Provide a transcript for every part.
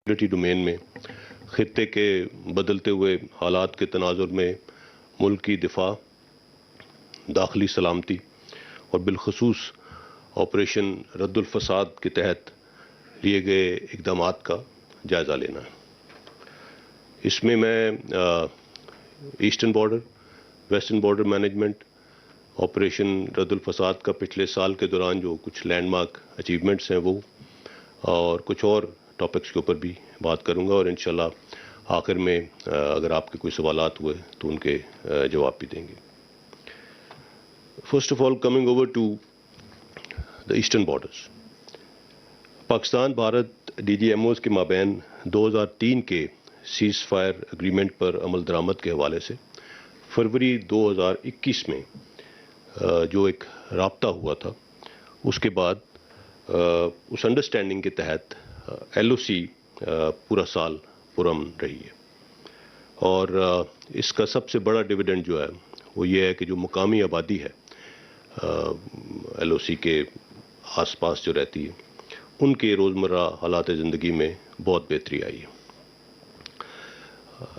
Security domain میں خطے کے بدلتے ہوئے حالات کے تناظر میں ملک کی دفاع، داخلی سلامتی اور بالخصوص آپریشن رد الفساد کے تحت لیے گئے اقدامات کا جائزہ لینا ہے۔ اس میں eastern border, western border management, operation رد الفساد کا پچھلے سال کے دوران جو کچھ لینڈ مارک اچیومنٹس ہیں وہ، اور کچھ اور ٹاپکس کے اوپر بھی بات کروں گا، اور انشاءاللہ آخر میں اگر آپ کے کوئی سوالات ہوئے تو ان کے جواب بھی دیں گے۔ First of all coming over to the eastern borders, Pakistan Bharat D G M Os کے مابین 2003 کے سیز فائر اگریمنٹ پر عمل درآمد کے حوالے سے فروری 2021 میں جو ایک رابطہ ہوا تھا، اس کے بعد اس انڈرسٹینڈنگ کے تحت ایل او سی پورا سال پرامن رہی ہے، اور اس کا سب سے بڑا ڈویڈنڈ جو ہے وہ یہ ہے کہ جو مقامی آبادی ہے ایل او سی کے آس پاس جو رہتی ہے، ان کے روزمرہ حالات زندگی میں بہت بہتری آئی ہے۔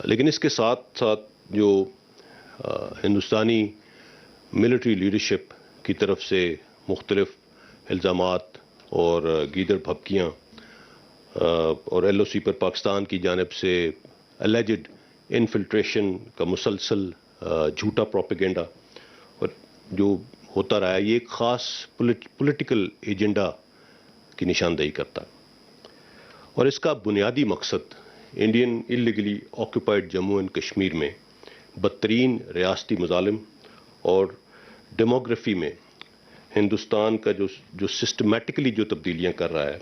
لیکن اس کے ساتھ ساتھ جو ہندوستانی ملٹری لیڈرشپ کی طرف سے مختلف الزامات اور گیدڑ بھبکیاں اور ایل او سی پر پاکستان کی جانب سے الیجڈ انفلٹریشن کا مسلسل جھوٹا پروپیگنڈا اور جو ہوتا رہا ہے، یہ ایک خاص پولیٹیکل ایجنڈا کی نشاندہی کرتا ہے، اور اس کا بنیادی مقصد Indian illegally occupied Jammu and Kashmir میں بدترین ریاستی مظالم اور ڈیموگرافی میں ہندوستان کا جو سسٹمیٹکلی جو تبدیلیاں کر رہا ہے،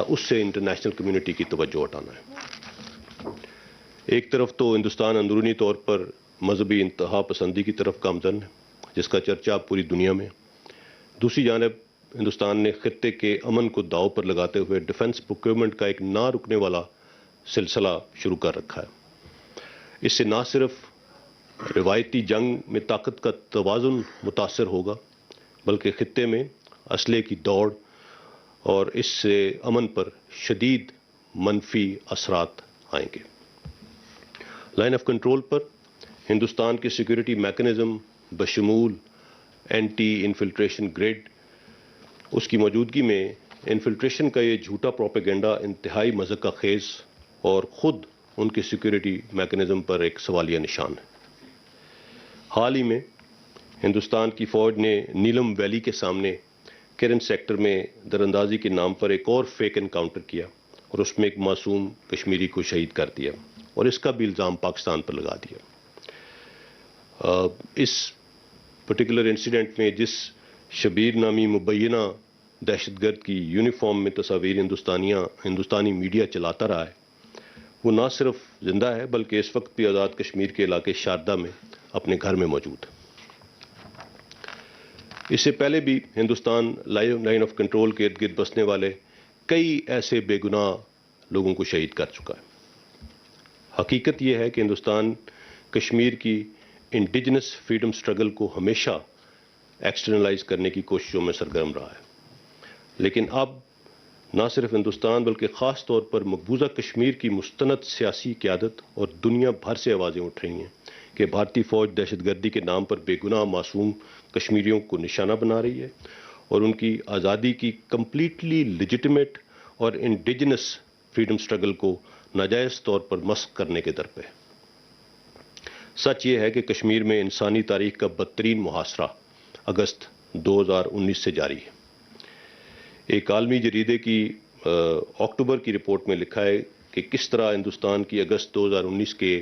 اس سے انٹرنیشنل کمیونٹی کی توجہ ہٹانا ہے۔ ایک طرف تو ہندوستان اندرونی طور پر مذہبی انتہا پسندی کی طرف گامزن ہے، جس کا چرچا پوری دنیا میں، دوسری جانب ہندوستان نے خطے کے امن کو داؤ پر لگاتے ہوئے ڈیفنس پروکیورمنٹ کا ایک نہ رکنے والا سلسلہ شروع کر رکھا ہے۔ اس سے نہ صرف روایتی جنگ میں طاقت کا توازن متاثر ہوگا، بلکہ خطے میں اسلحے کی دوڑ اور اس سے امن پر شدید منفی اثرات آئیں گے۔ لائن آف کنٹرول پر ہندوستان کے سیکورٹی میکنزم بشمول اینٹی انفلٹریشن گریڈ، اس کی موجودگی میں انفلٹریشن کا یہ جھوٹا پروپیگنڈا انتہائی مذہقہ خیز اور خود ان کے سیکورٹی میکنزم پر ایک سوالیہ نشان ہے۔ حال ہی میں ہندوستان کی فوج نے نیلم ویلی کے سامنے کرن سیکٹر میں دراندازی کے نام پر ایک اور فیک انکاؤنٹر کیا، اور اس میں ایک معصوم کشمیری کو شہید کر دیا، اور اس کا بھی الزام پاکستان پر لگا دیا۔ اس پرٹیکولر انسیڈنٹ میں جس شبیر نامی مبینہ دہشت گرد کی یونیفارم میں تصاویر ہندوستانی میڈیا چلاتا رہا ہے، وہ نہ صرف زندہ ہے بلکہ اس وقت بھی آزاد کشمیر کے علاقے شاردہ میں اپنے گھر میں موجود ہے۔ اس سے پہلے بھی ہندوستان لائن آف کنٹرول کے ارد گرد بسنے والے کئی ایسے بے گناہ لوگوں کو شہید کر چکا ہے۔ حقیقت یہ ہے کہ ہندوستان کشمیر کی انڈیجنس فریڈم سٹرگل کو ہمیشہ ایکسٹرنلائز کرنے کی کوششوں میں سرگرم رہا ہے، لیکن اب نہ صرف ہندوستان بلکہ خاص طور پر مقبوضہ کشمیر کی مستند سیاسی قیادت اور دنیا بھر سے آوازیں اٹھ رہی ہیں کہ بھارتی فوج دہشت گردی کے نام پر بے گناہ معصوم کشمیریوں کو نشانہ بنا رہی ہے، اور ان کی آزادی کی کمپلیٹلی لیجٹمیٹ اور انڈیجنس فریڈم سٹرگل کو ناجائز طور پر مسخ کرنے کے در پہ۔ سچ یہ ہے کہ کشمیر میں انسانی تاریخ کا بدترین محاصرہ اگست 2019 سے جاری ہے۔ ایک عالمی جریدے کی اکتوبر کی رپورٹ میں لکھا ہے کہ کس طرح ہندوستان کی اگست 2019 کے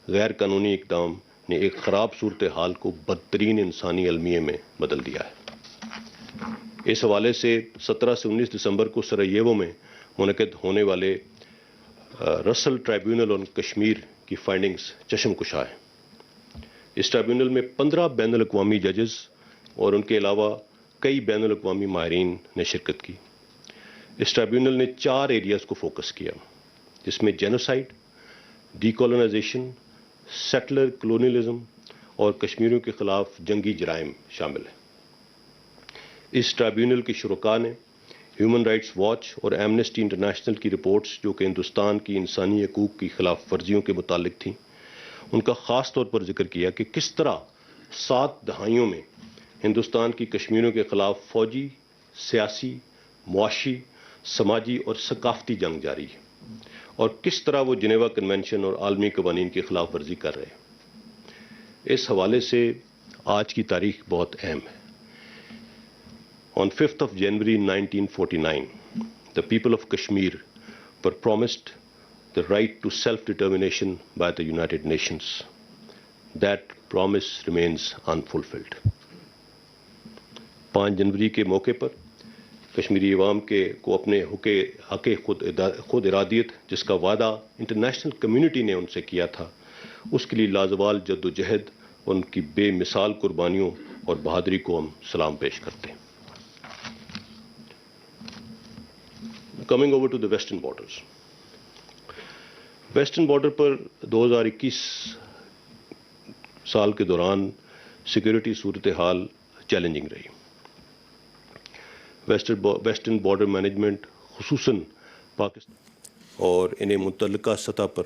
غیر قانونی اقدام نے ایک خراب صورتحال کو بدترین انسانی المیے میں بدل دیا ہے۔ اس حوالے سے 17 سے 19 دسمبر کو سرائیوو میں منعقد ہونے والے رسل ٹرائیبیونل آن کشمیر کی فائنڈنگز چشم کشا ہیں۔ اس ٹرائیبیونل میں 15 بین الاقوامی ججز اور ان کے علاوہ کئی بین الاقوامی ماہرین نے شرکت کی۔ اس ٹرائیبیونل نے 4 ایریاز کو فوکس کیا، جس میں genocide, decolonisation, settler colonialism اور کشمیریوں کے خلاف جنگی جرائم شامل ہیں۔ اس ٹرائیبیونل کے شرکاء نے ہیومن رائٹس واچ اور ایمنسٹی انٹرنیشنل کی رپورٹس جو کہ ہندوستان کی انسانی حقوق کی خلاف ورزیوں کے متعلق تھیں، ان کا خاص طور پر ذکر کیا کہ کس طرح 7 دہائیوں میں ہندوستان کی کشمیریوں کے خلاف فوجی، سیاسی، معاشی، سماجی اور ثقافتی جنگ جاری ہے، اور کس طرح وہ جنیوا کنونشن اور عالمی قوانین کی خلاف ورزی کر رہے ہیں۔ اس حوالے سے آج کی تاریخ بہت اہم ہے۔ On 5th of January 1949, the people of Kashmir were promised the right to self-determination by the United Nations. That promise remains unfulfilled. 5 جنوری کے موقع پر کشمیری عوام کو اپنے حق خود ارادیت جس کا وعدہ انٹرنیشنل کمیونٹی نے ان سے کیا تھا، اس کے لیے لازوال جد و جہد اور ان کی بے مثال قربانیوں اور بہادری کو ہم سلام پیش کرتے ہیں۔ Coming over to the western borders. Western border پر 2021 سال کے دوران سیکورٹی صورتحال چیلنجنگ رہی۔ ویسٹرن بارڈر مینجمنٹ خصوصاً پاکستان اور انہیں متعلقہ سطح پر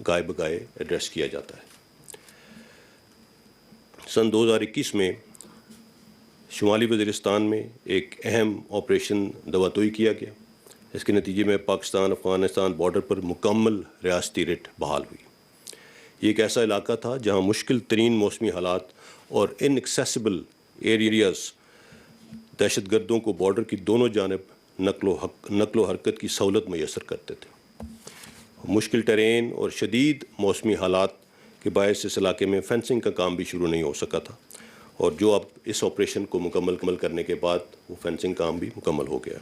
گائے بگائے ایڈریس کیا جاتا ہے۔ سن 2021 میں شمالی وزیرستان میں ایک اہم آپریشن دواتوئی کیا گیا۔ اس کے نتیجے میں پاکستان افغانستان بارڈر پر مکمل ریاستی رٹ بحال ہوئی۔ یہ ایک ایسا علاقہ تھا جہاں مشکل ترین موسمی حالات اور ان ایکسیسیبل ایریاز دہشت گردوں کو بارڈر کی دونوں جانب نقل و حرکت کی سہولت میسر کرتے تھے۔ مشکل ٹرین اور شدید موسمی حالات کے باعث اس علاقے میں فینسنگ کا کام بھی شروع نہیں ہو سکا تھا، اور جو اب اس آپریشن کو مکمل کرنے کے بعد وہ فینسنگ کام بھی مکمل ہو گیا۔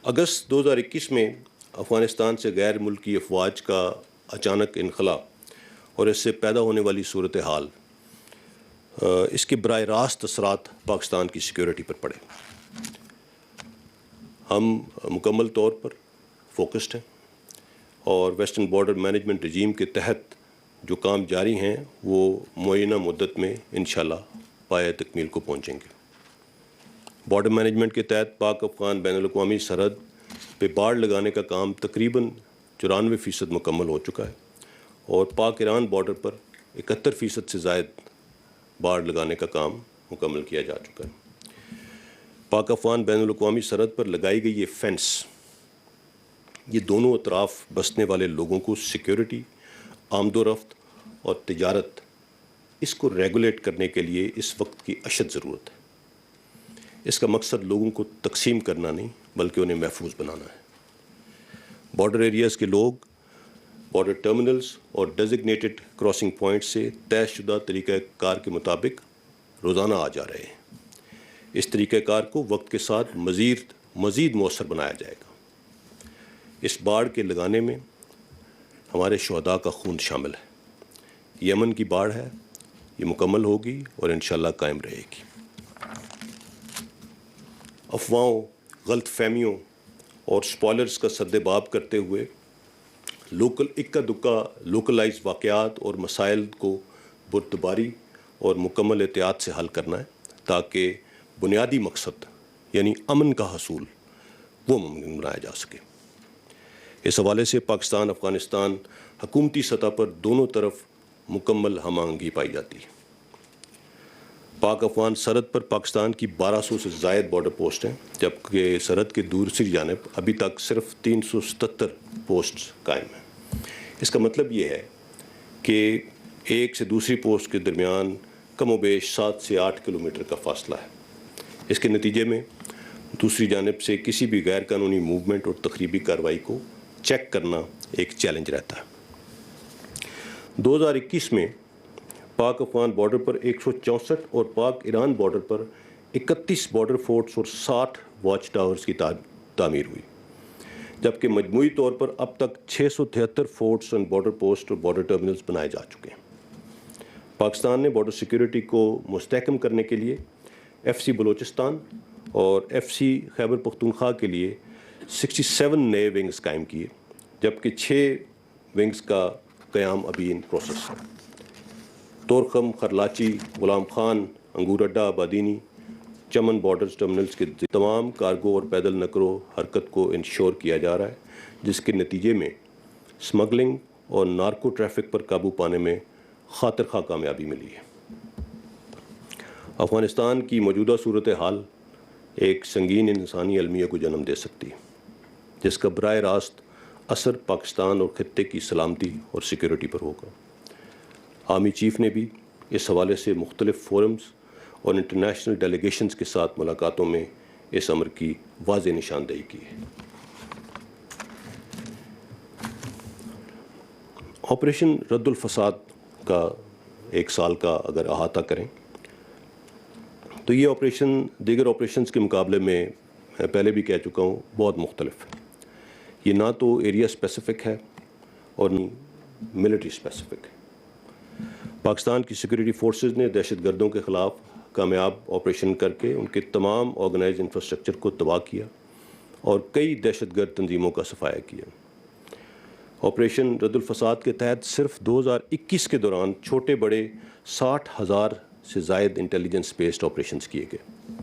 اگست 2021 میں افغانستان سے غیر ملکی افواج کا اچانک انخلا اور اس سے پیدا ہونے والی صورتحال، اس کے براہ راست اثرات پاکستان کی سیکیورٹی پر پڑے۔ ہم مکمل طور پر فوکسڈ ہیں اور ویسٹرن بارڈر مینجمنٹ رجیم کے تحت جو کام جاری ہیں وہ معینہ مدت میں انشاءاللہ پایہ تکمیل کو پہنچیں گے۔ بارڈر مینجمنٹ کے تحت پاک افغان بین الاقوامی سرحد پہ باڑ لگانے کا کام تقریباً 94% مکمل ہو چکا ہے، اور پاک ایران بارڈر پر 71% سے زائد باڑ لگانے کا کام مکمل کیا جا چکا ہے۔ پاک افغان بین الاقوامی سرحد پر لگائی گئی یہ فینس، یہ دونوں اطراف بسنے والے لوگوں کو سیکیورٹی، آمد و رفت اور تجارت، اس کو ریگولیٹ کرنے کے لیے اس وقت کی اشد ضرورت ہے۔ اس کا مقصد لوگوں کو تقسیم کرنا نہیں بلکہ انہیں محفوظ بنانا ہے۔ بارڈر ایریاز کے لوگ بارڈر ٹرمینلز اور ڈیزگنیٹڈ کراسنگ پوائنٹ سے طے شدہ طریقہ کار کے مطابق روزانہ آ جا رہے ہیں۔ اس طریقہ کار کو وقت کے ساتھ مزید مؤثر بنایا جائے گا۔ اس باڑ کے لگانے میں ہمارے شہداء کا خون شامل ہے۔ یہ امن کی باڑ ہے، یہ مکمل ہوگی اور انشاءاللہ قائم رہے گی۔ افواہوں، غلط فہمیوں اور سپوائلرز کا سدباب کرتے ہوئے اکا دکا لوکلائز واقعات اور مسائل کو برتباری اور مکمل احتیاط سے حل کرنا ہے تاکہ بنیادی مقصد یعنی امن کا حصول وہ ممکن بنایا جا سکے۔ اس حوالے سے پاکستان افغانستان حکومتی سطح پر دونوں طرف مکمل ہم آہنگی پائی جاتی ہے۔ پاک افغان سرحد پر پاکستان کی 1200 سے زائد بارڈر پوسٹ ہیں، جبکہ سرحد کے دوسری جانب ابھی تک صرف 377 پوسٹس قائم ہیں۔ اس کا مطلب یہ ہے کہ ایک سے دوسری پوسٹ کے درمیان کم و بیش 7 سے 8 کلومیٹر کا فاصلہ ہے۔ اس کے نتیجے میں دوسری جانب سے کسی بھی غیر قانونی موومنٹ اور تخریبی کارروائی کو چیک کرنا ایک چیلنج رہتا ہے۔ 2021 میں پاک افغان بارڈر پر 164 اور پاک ایران بارڈر پر 31 بارڈر فورٹس اور 60 واچ ٹاورز کی تعمیر ہوئی، جبکہ مجموعی طور پر اب تک 673 فورٹس اینڈ بارڈر پوسٹ اور بارڈر ٹرمینلز بنائے جا چکے ہیں۔ پاکستان نے بارڈر سیکیورٹی کو مستحکم کرنے کے لیے FC بلوچستان اور FC خیبر پختونخوا کے لیے 67 نئے ونگز قائم کیے، جبکہ 6 ونگز کا قیام ابھی ان پروسیس ہے۔ طورخم، خرلاچی، غلام خان، انگور اڈہ، بادینی چمن بارڈرز ٹرمنلز کے تمام کارگو اور پیدل نقل و حرکت کو انشور کیا جا رہا ہے، جس کے نتیجے میں سمگلنگ اور نارکو ٹریفک پر قابو پانے میں خاطر خواہ کامیابی ملی ہے۔ افغانستان کی موجودہ صورتحال ایک سنگین انسانی المیہ کو جنم دے سکتی ہے، جس کا براہ راست اثر پاکستان اور خطے کی سلامتی اور سیکیورٹی پر ہوگا۔ آرمی چیف نے بھی اس حوالے سے مختلف فورمز اور انٹرنیشنل ڈیلیگیشنز کے ساتھ ملاقاتوں میں اس امر کی واضح نشاندہی کی ہے۔ آپریشن رد الفساد کا ایک سال کا اگر احاطہ کریں تو یہ آپریشن دیگر آپریشنز کے مقابلے میں پہلے بھی کہہ چکا ہوں بہت مختلف ہے۔ یہ نہ تو ایریا اسپیسیفک ہے اور نہ ملٹری اسپیسیفک ہے۔ پاکستان کی سیکورٹی فورسز نے دہشت گردوں کے خلاف کامیاب آپریشن کر کے ان کے تمام آرگنائز انفراسٹرکچر کو تباہ کیا اور کئی دہشت گرد تنظیموں کا صفایا کیا۔ آپریشن رد الفساد کے تحت صرف 2021 کے دوران چھوٹے بڑے 60,000 سے زائد انٹیلیجنس بیسڈ آپریشنز کیے گئے۔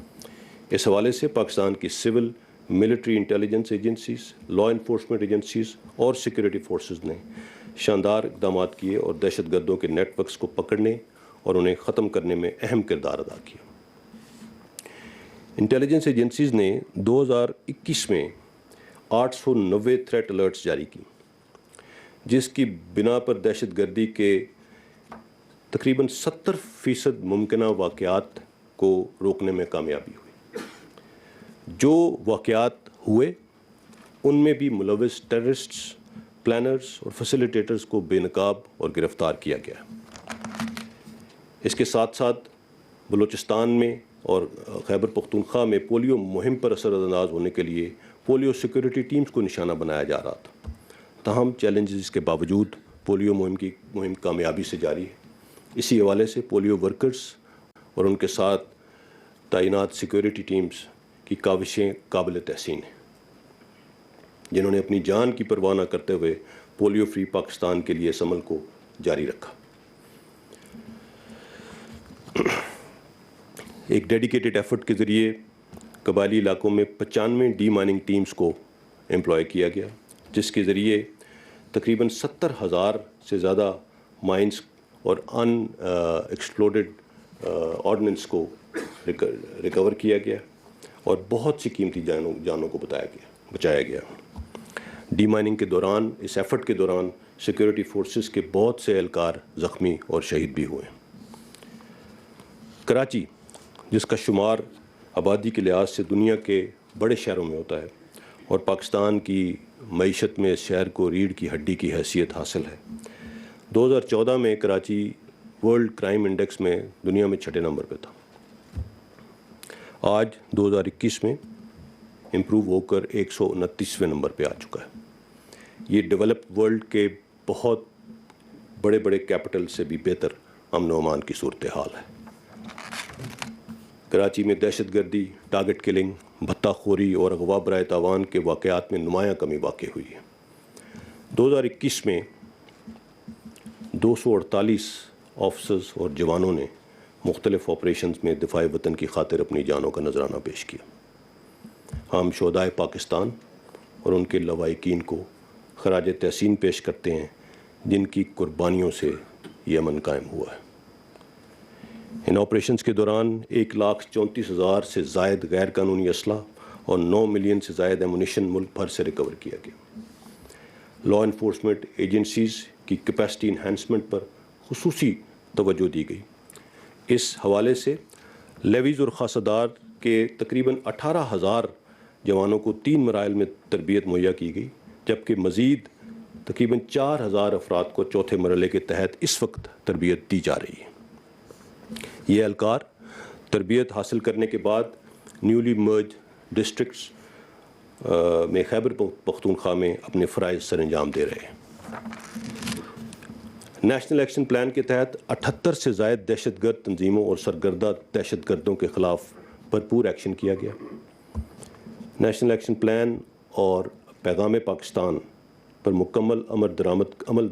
اس حوالے سے پاکستان کی civil, military intelligence agencies, law enforcement agencies اور سیکورٹی فورسز نے شاندار اقدامات کیے اور دہشت گردوں کے نیٹ ورکس کو پکڑنے اور انہیں ختم کرنے میں اہم کردار ادا کیا۔ انٹیلیجنس ایجنسیز نے 2021 میں 890 تھریٹ الرٹس جاری کی، جس کی بنا پر دہشت گردی کے تقریباً 70% ممکنہ واقعات کو روکنے میں کامیابی ہوئی۔ جو واقعات ہوئے ان میں بھی ملوث ٹیررسٹس، پلانرز اور فیسیلیٹیٹرز کو بے نقاب اور گرفتار کیا گیا۔ اس کے ساتھ ساتھ بلوچستان میں اور خیبر پختونخوا میں پولیو مہم پر اثر انداز ہونے کے لیے پولیو سیکورٹی ٹیمز کو نشانہ بنایا جا رہا تھا۔ تاہم چیلنجز کے باوجود پولیو مہم کامیابی سے جاری ہے۔ اسی حوالے سے پولیو ورکرز اور ان کے ساتھ تعینات سیکورٹی ٹیمز کی کاوشیں قابل تحسین ہیں، جنہوں نے اپنی جان کی پرواہ نہ کرتے ہوئے پولیو فری پاکستان کے لیے اس عمل کو جاری رکھا۔ ایک ڈیڈیکیٹڈ ایفرٹ کے ذریعے قبائلی علاقوں میں 95 ڈی مائننگ ٹیمز کو امپلوائے کیا گیا، جس کے ذریعے تقریباً 70,000 سے زیادہ مائنز اور ان ایکسپلوڈڈ آرڈننس کو ریکور کیا گیا اور بہت سی قیمتی جانوں کو بچایا گیا۔ ڈی مائننگ کے دوران، اس ایفرٹ کے دوران سیکورٹی فورسز کے بہت سے اہلکار زخمی اور شہید بھی ہوئے۔ کراچی، جس کا شمار آبادی کے لحاظ سے دنیا کے بڑے شہروں میں ہوتا ہے اور پاکستان کی معیشت میں اس شہر کو ریڑھ کی ہڈی کی حیثیت حاصل ہے، 2014 میں کراچی ورلڈ کرائم انڈیکس میں دنیا میں 6 نمبر پہ تھا۔ آج 2021 میں امپروو ہو کر 129ویں نمبر پہ آ چکا ہے۔ یہ ڈیولپ ورلڈ کے بہت بڑے بڑے کیپٹل سے بھی بہتر امن و امان کی صورتحال ہے۔ کراچی میں دہشت گردی، ٹارگٹ کلنگ، بھتہ خوری اور اغوا برائے تاوان کے واقعات میں نمایاں کمی واقع ہوئی ہے۔ 2021 میں 248 آفیسرز اور جوانوں نے مختلف آپریشنز میں دفاع وطن کی خاطر اپنی جانوں کا نذرانہ پیش کیا۔ ہم شہدائے پاکستان اور ان کے لواحقین کو خراج تحسین پیش کرتے ہیں، جن کی قربانیوں سے یہ امن قائم ہوا ہے۔ ان آپریشنز کے دوران 1,34,000 سے زائد غیر قانونی اسلحہ اور 9 ملین سے زائد ایمونیشن ملک بھر سے ریکور کیا گیا۔ لا انفورسمنٹ ایجنسیز کی کیپیسٹی انہینسمنٹ پر خصوصی توجہ دی گئی۔ اس حوالے سے لیویز اور خاصہ دار کے تقریباً 18,000 جوانوں کو 3 مراحل میں تربیت مہیا کی گئی، جبکہ مزید تقریباً 4,000 افراد کو چوتھے مرحلے کے تحت اس وقت تربیت دی جا رہی ہے۔ یہ اہلکار تربیت حاصل کرنے کے بعد نیولی مرج ڈسٹرکٹس میں خیبر پختونخوا میں اپنے فرائض سر انجام دے رہے ہیں۔ نیشنل ایکشن پلان کے تحت 78 سے زائد دہشت گرد تنظیموں اور سرگردہ دہشت گردوں کے خلاف بھرپور ایکشن کیا گیا۔ نیشنل ایکشن پلان اور پیغام پاکستان پر مکمل عمل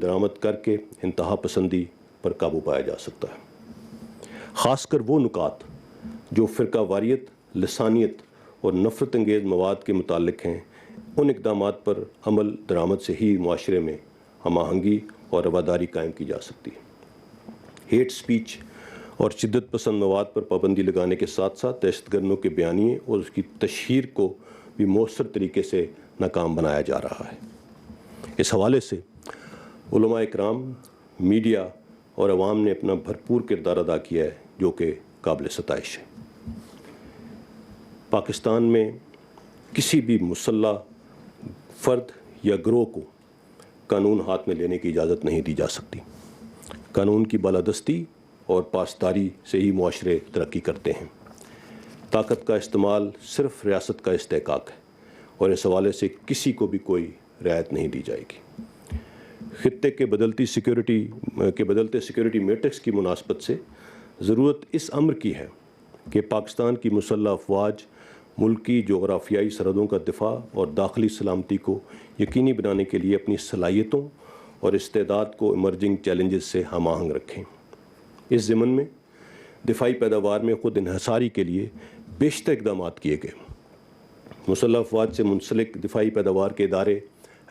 درآمد کر کے انتہا پسندی پر قابو پایا جا سکتا ہے۔ خاص کر وہ نکات جو فرقہ واریت، لسانیت اور نفرت انگیز مواد کے متعلق ہیں، ان اقدامات پر عمل درآمد سے ہی معاشرے میں ہم آہنگی اور رواداری قائم کی جا سکتی ہے۔ ہیٹ سپیچ اور شدت پسند مواد پر پابندی لگانے کے ساتھ ساتھ دہشت گردوں کے بیانیے اور اس کی تشہیر کو بھی مؤثر طریقے سے ناکام بنایا جا رہا ہے۔ اس حوالے سے علماء اکرام، میڈیا اور عوام نے اپنا بھرپور کردار ادا کیا ہے، جو کہ قابل ستائش ہے۔ پاکستان میں کسی بھی مسلح فرد یا گروہ کو قانون ہاتھ میں لینے کی اجازت نہیں دی جا سکتی۔ قانون کی بالادستی اور پاسداری سے ہی معاشرے ترقی کرتے ہیں۔ طاقت کا استعمال صرف ریاست کا استحقاق ہے اور اس حوالے سے کسی کو بھی کوئی رعایت نہیں دی جائے گی۔ خطے کے بدلتے سیکیورٹی میٹرکس کی مناسبت سے ضرورت اس امر کی ہے کہ پاکستان کی مسلح افواج ملک کی جغرافیائی سرحدوں کا دفاع اور داخلی سلامتی کو یقینی بنانے کے لیے اپنی صلاحیتوں اور استعداد کو ایمرجنگ چیلنجز سے ہم آہنگ رکھیں۔ اس ضمن میں دفاعی پیداوار میں خود انحصاری کے لیے بیشتر اقدامات کیے گئے۔ مسلح افواج سے منسلک دفاعی پیداوار کے ادارے،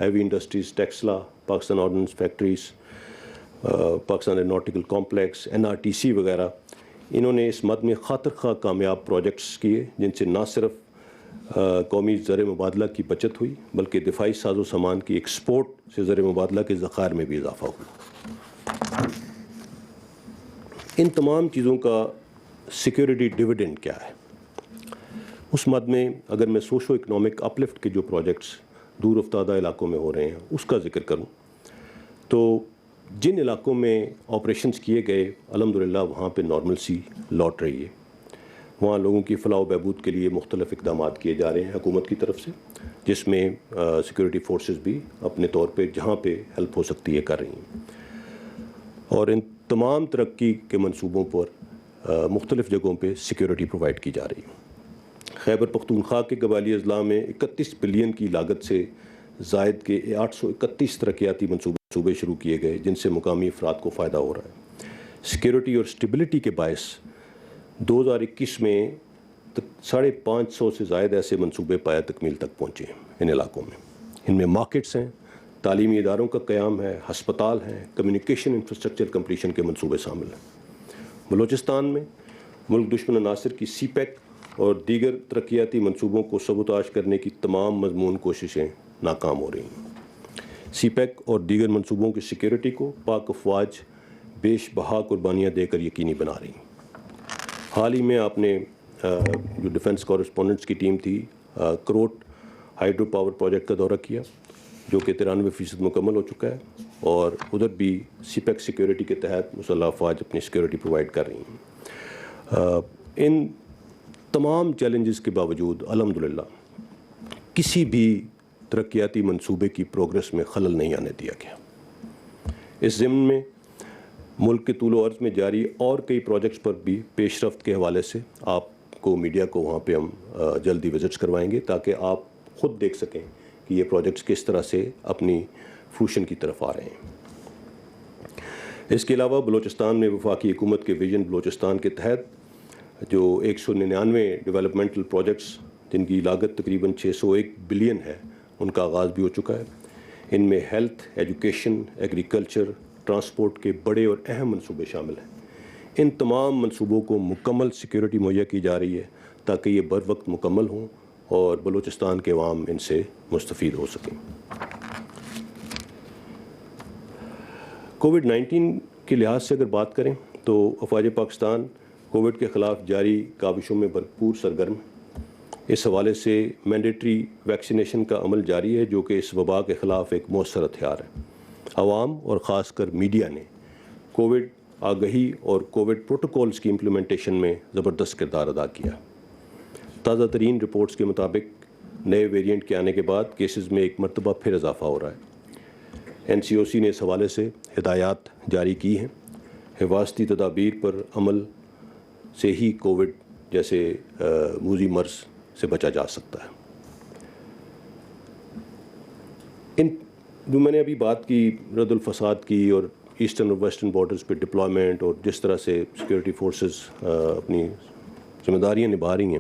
heavy industries, Taxila, Pakistan ordnance factories, Pakistan aeronautical complex, NRTC وغیرہ، انہوں نے اس مد میں خاطر خواہ کامیاب پروجیکٹس کیے جن سے نہ صرف قومی زر مبادلہ کی بچت ہوئی بلکہ دفاعی ساز و سامان کی ایکسپورٹ سے زر مبادلہ کے ذخائر میں بھی اضافہ ہوا۔ ان تمام چیزوں کا سیکیورٹی ڈیویڈنڈ کیا ہے؟ اس مد میں اگر میں سوشو اکنامک اپلفٹ کے جو پروجیکٹس دور افتادہ علاقوں میں ہو رہے ہیں اس کا ذکر کروں تو جن علاقوں میں آپریشنز کیے گئے الحمدللہ وہاں پہ نارملسی لوٹ رہی ہے۔ وہاں لوگوں کی فلاح و بہبود کے لیے مختلف اقدامات کیے جا رہے ہیں حکومت کی طرف سے، جس میں سیکورٹی فورسز بھی اپنے طور پہ جہاں پہ ہیلپ ہو سکتی ہے کر رہی ہیں، اور ان تمام ترقی کے منصوبوں پر مختلف جگہوں پہ سیکورٹی پرووائڈ کی جا رہی ہے۔ خیبر پختونخوا کے قبائلی اضلاع میں 31 بلین کی لاگت سے زائد کے 831 ترقیاتی منصوبے شروع کیے گئے جن سے مقامی افراد کو فائدہ ہو رہا ہے۔ سیکورٹی اور اسٹیبلٹی کے باعث 2021 میں 550 سے زائد ایسے منصوبے پایہ تکمیل تک پہنچے ہیں ان علاقوں میں۔ ان میں مارکیٹس ہیں، تعلیمی اداروں کا قیام ہے، ہسپتال ہیں، کمیونیکیشن انفراسٹرکچر کمپلیشن کے منصوبے شامل ہیں۔ بلوچستان میں ملک دشمن عناصر کی CPEC اور دیگر ترقیاتی منصوبوں کو سبوتاژ کرنے کی تمام مضمون کوششیں ناکام ہو رہی ہیں۔ CPEC اور دیگر منصوبوں کی سیکیورٹی کو پاک افواج بیش بہا قربانیاں دے کر یقینی بنا رہی ہیں۔ حال ہی میں آپ نے جو ڈیفنس کورسپونڈنٹس کی ٹیم تھی کروٹ ہائیڈرو پاور پروجیکٹ کا دورہ کیا جو کہ 93% مکمل ہو چکا ہے، اور ادھر بھی CPEC سیکیورٹی کے تحت مسلح افواج اپنی سیکیورٹی پرووائڈ کر رہی ہیں۔ ان تمام چیلنجز کے باوجود الحمدللہ کسی بھی ترقیاتی منصوبے کی پروگرس میں خلل نہیں آنے دیا گیا۔ اس ضمن میں ملک کے طول و عرض میں جاری اور کئی پروجیکٹس پر بھی پیش رفت کے حوالے سے آپ کو میڈیا کو وہاں پہ ہم جلدی وزٹس کروائیں گے تاکہ آپ خود دیکھ سکیں کہ یہ پروجیکٹس کس طرح سے اپنی فروشن کی طرف آ رہے ہیں۔ اس کے علاوہ بلوچستان میں وفاقی حکومت کے ویژن بلوچستان کے تحت جو 199 ڈیولپمنٹل پروجیکٹس جن کی لاگت تقریباً 601 بلین ہے ان کا آغاز بھی ہو چکا ہے۔ ان میں ہیلتھ، ایجوکیشن، ایگریکلچر، ٹرانسپورٹ کے بڑے اور اہم منصوبے شامل ہیں۔ ان تمام منصوبوں کو مکمل سیکیورٹی مہیا کی جا رہی ہے تاکہ یہ بر وقت مکمل ہوں اور بلوچستان کے عوام ان سے مستفید ہو سکیں۔ کووڈ-19 کے لحاظ سے اگر بات کریں تو افواج پاکستان کووڈ کے خلاف جاری کاوشوں میں بھرپور سرگرم۔ اس حوالے سے مینڈیٹری ویکسینیشن کا عمل جاری ہے جو کہ اس وبا کے خلاف ایک مؤثر ہتھیار ہے۔ عوام اور خاص کر میڈیا نے کووڈ آگہی اور کووڈ پروٹوکولز کی امپلیمنٹیشن میں زبردست کردار ادا کیا۔ تازہ ترین رپورٹس کے مطابق نئے ویریئنٹ کے آنے کے بعد کیسز میں ایک مرتبہ پھر اضافہ ہو رہا ہے۔ NCOC نے اس حوالے سے ہدایات جاری کی ہیں۔ حفاظتی تدابیر پر عمل سے ہی کووڈ جیسے موذی مرض سے بچا جا سکتا ہے۔ ان جو میں نے ابھی بات کی رد الفساد کی اور ایسٹرن اور ویسٹرن بارڈرز پہ ڈپلائمنٹ اور جس طرح سے سیکورٹی فورسز اپنی ذمہ داریاں نبھا رہی ہیں،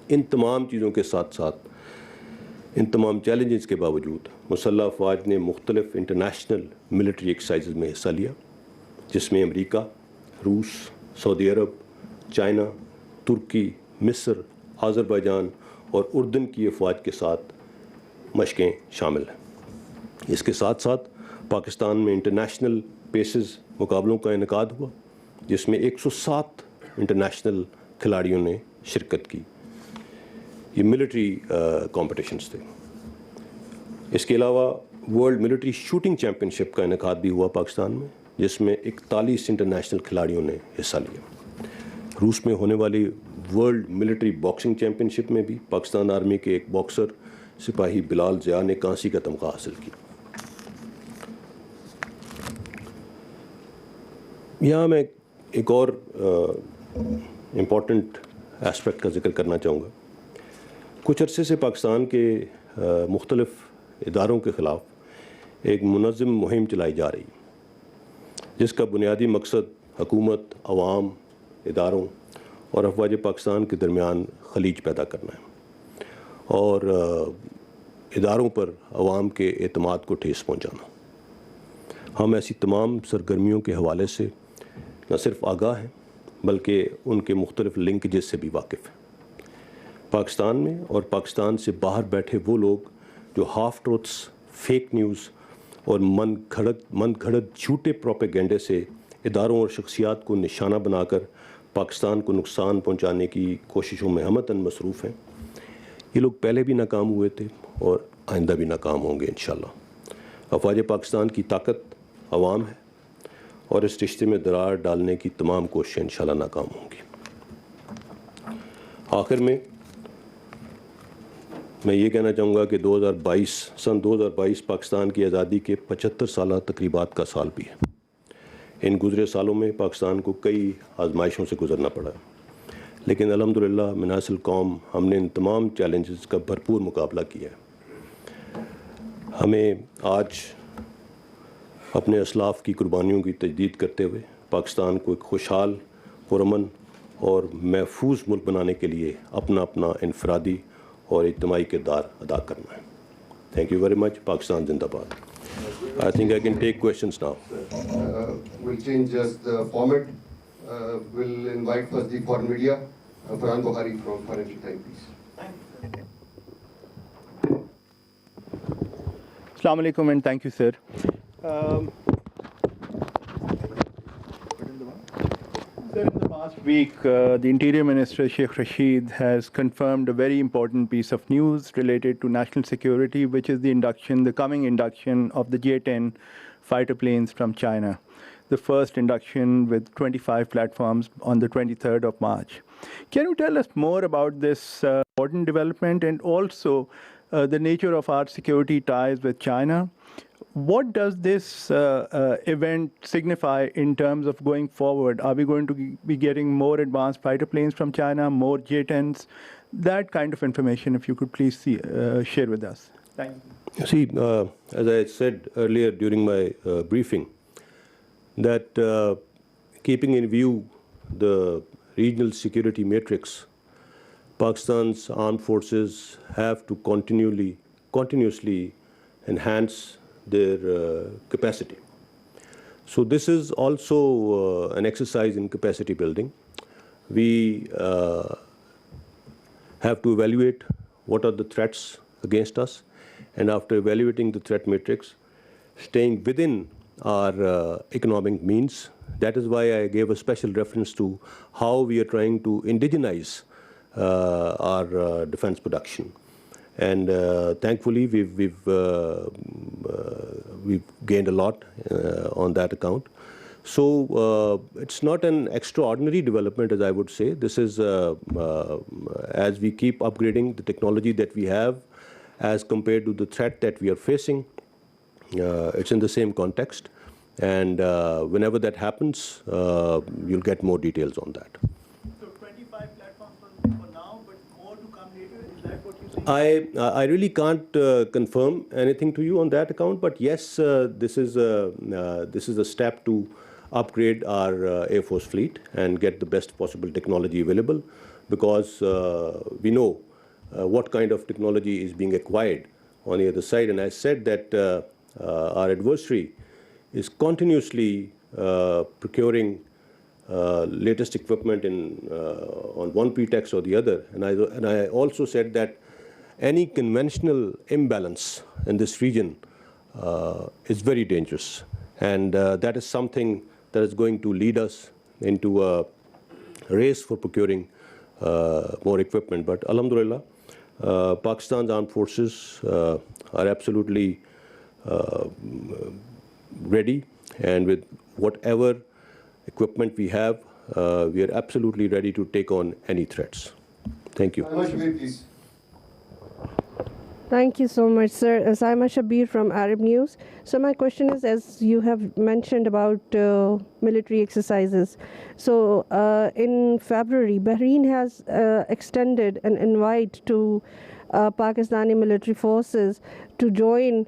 ان تمام چیزوں کے ساتھ ساتھ ان تمام چیلنجز کے باوجود مسلح افواج نے مختلف انٹرنیشنل ملٹری ایکسرسائزز میں حصہ لیا، جس میں امریکہ، روس، سعودی عرب، چائنا، ترکی، مصر، آذربائیجان اور اردن کی افواج کے ساتھ مشقیں شامل ہیں۔ اس کے ساتھ ساتھ پاکستان میں انٹرنیشنل پیسز مقابلوں کا انعقاد ہوا، جس میں 107 انٹرنیشنل کھلاڑیوں نے شرکت کی۔ یہ ملٹری کمپٹیشنز تھے۔ اس کے علاوہ ورلڈ ملٹری شوٹنگ چیمپئن شپ کا انعقاد بھی ہوا پاکستان میں، جس میں 41 انٹرنیشنل کھلاڑیوں نے حصہ لیا۔ روس میں ہونے والی ورلڈ ملٹری باکسنگ چیمپئن شپ میں بھی پاکستان آرمی کے ایک باکسر سپاہی بلال ضیاء نے کانسی کا تمغہ حاصل کیا۔ یہاں میں ایک اور امپورٹنٹ ایسپیکٹ کا ذکر کرنا چاہوں گا۔ کچھ عرصے سے پاکستان کے مختلف اداروں کے خلاف ایک منظم مہم چلائی جا رہی ہے، جس کا بنیادی مقصد حکومت، عوام، اداروں اور افواج پاکستان کے درمیان خلیج پیدا کرنا ہے اور اداروں پر عوام کے اعتماد کو ٹھیس پہنچانا۔ ہم ایسی تمام سرگرمیوں کے حوالے سے نہ صرف آگاہ ہیں بلکہ ان کے مختلف لنکیجز سے بھی واقف ہیں۔ پاکستان میں اور پاکستان سے باہر بیٹھے وہ لوگ جو ہاف ٹروتھس، فیک نیوز اور من گھڑت جھوٹے پروپیگنڈے سے اداروں اور شخصیات کو نشانہ بنا کر پاکستان کو نقصان پہنچانے کی کوششوں میں ہمتاً مصروف ہیں، یہ لوگ پہلے بھی ناکام ہوئے تھے اور آئندہ بھی ناکام ہوں گے انشاءاللہ۔ افواج پاکستان کی طاقت عوام ہے اور اس رشتے میں درار ڈالنے کی تمام کوششیں انشاءاللہ ناکام ہوں گی۔ آخر میں یہ کہنا چاہوں گا کہ سن 2022 پاکستان کی آزادی کے 75 سالہ تقریبات کا سال بھی ہے۔ ان گزرے سالوں میں پاکستان کو کئی آزمائشوں سے گزرنا پڑا، لیکن الحمدللہ مناص القوم ہم نے ان تمام چیلنجز کا بھرپور مقابلہ کیا ہے۔ ہمیں آج اپنے اسلاف کی قربانیوں کی تجدید کرتے ہوئے پاکستان کو ایک خوشحال، پرامن اور محفوظ ملک بنانے کے لیے اپنا انفرادی اور اجتماعی کردار ادا کرنا ہے۔ تھینک یو ویری مچ۔ پاکستان زندہ باد۔ I think I can take questions now. We'll change just the format. We'll invite first the foreign media. Farhan Bukhari from Financial Times, please. Assalamu alaikum and thank you, sir. Sir, in the past week, the Interior Minister Sheikh Rashid has confirmed a very important piece of news related to national security, which is the coming induction of the J-10 fighter planes from China. The first induction with 25 platforms on the 23rd of March. Can you tell us more about this important development and also the nature of our security ties with China? What does this event signify in terms of going forward? Are we going to be getting more advanced fighter planes from China, more J-10s? That kind of information, if you could please share with us. Thank you. See, as I said earlier during my briefing, that keeping in view the regional security matrix, Pakistan's armed forces have to continuously enhance their capacity. So this is also an exercise in capacity building. We have to evaluate what are the threats against us, and after evaluating the threat matrix, staying within our economic means. That is why I gave a special reference to how we are trying to indigenize our defense production. And thankfully, we've gained a lot on that account. So it's not an extraordinary development, as I would say. This is as we keep upgrading the technology that we have as compared to the threat that we are facing. It's in the same context, and whenever that happens, you'll get more details on that. So 25 platforms for now, but more to come later. Is that what you're saying? I really can't confirm anything to you on that account, but yes, this is a step to upgrade our Air Force fleet and get the best possible technology available because we know what kind of technology is being acquired on the other side. And I said that our adversary is continuously procuring latest equipment on one pretext or the other. And I also said that any conventional imbalance in this region is very dangerous. And that is something that is going to lead us into a race for procuring more equipment. But alhamdulillah, Pakistan's armed forces are absolutely ready, and with whatever equipment we have, we are absolutely ready to take on any threats. Thank you. Please. Thank you so much, sir. Saima Shabir from Arab News. So my question is, as you have mentioned about military exercises, so in February, Bahrain has extended an invite to Pakistani military forces to join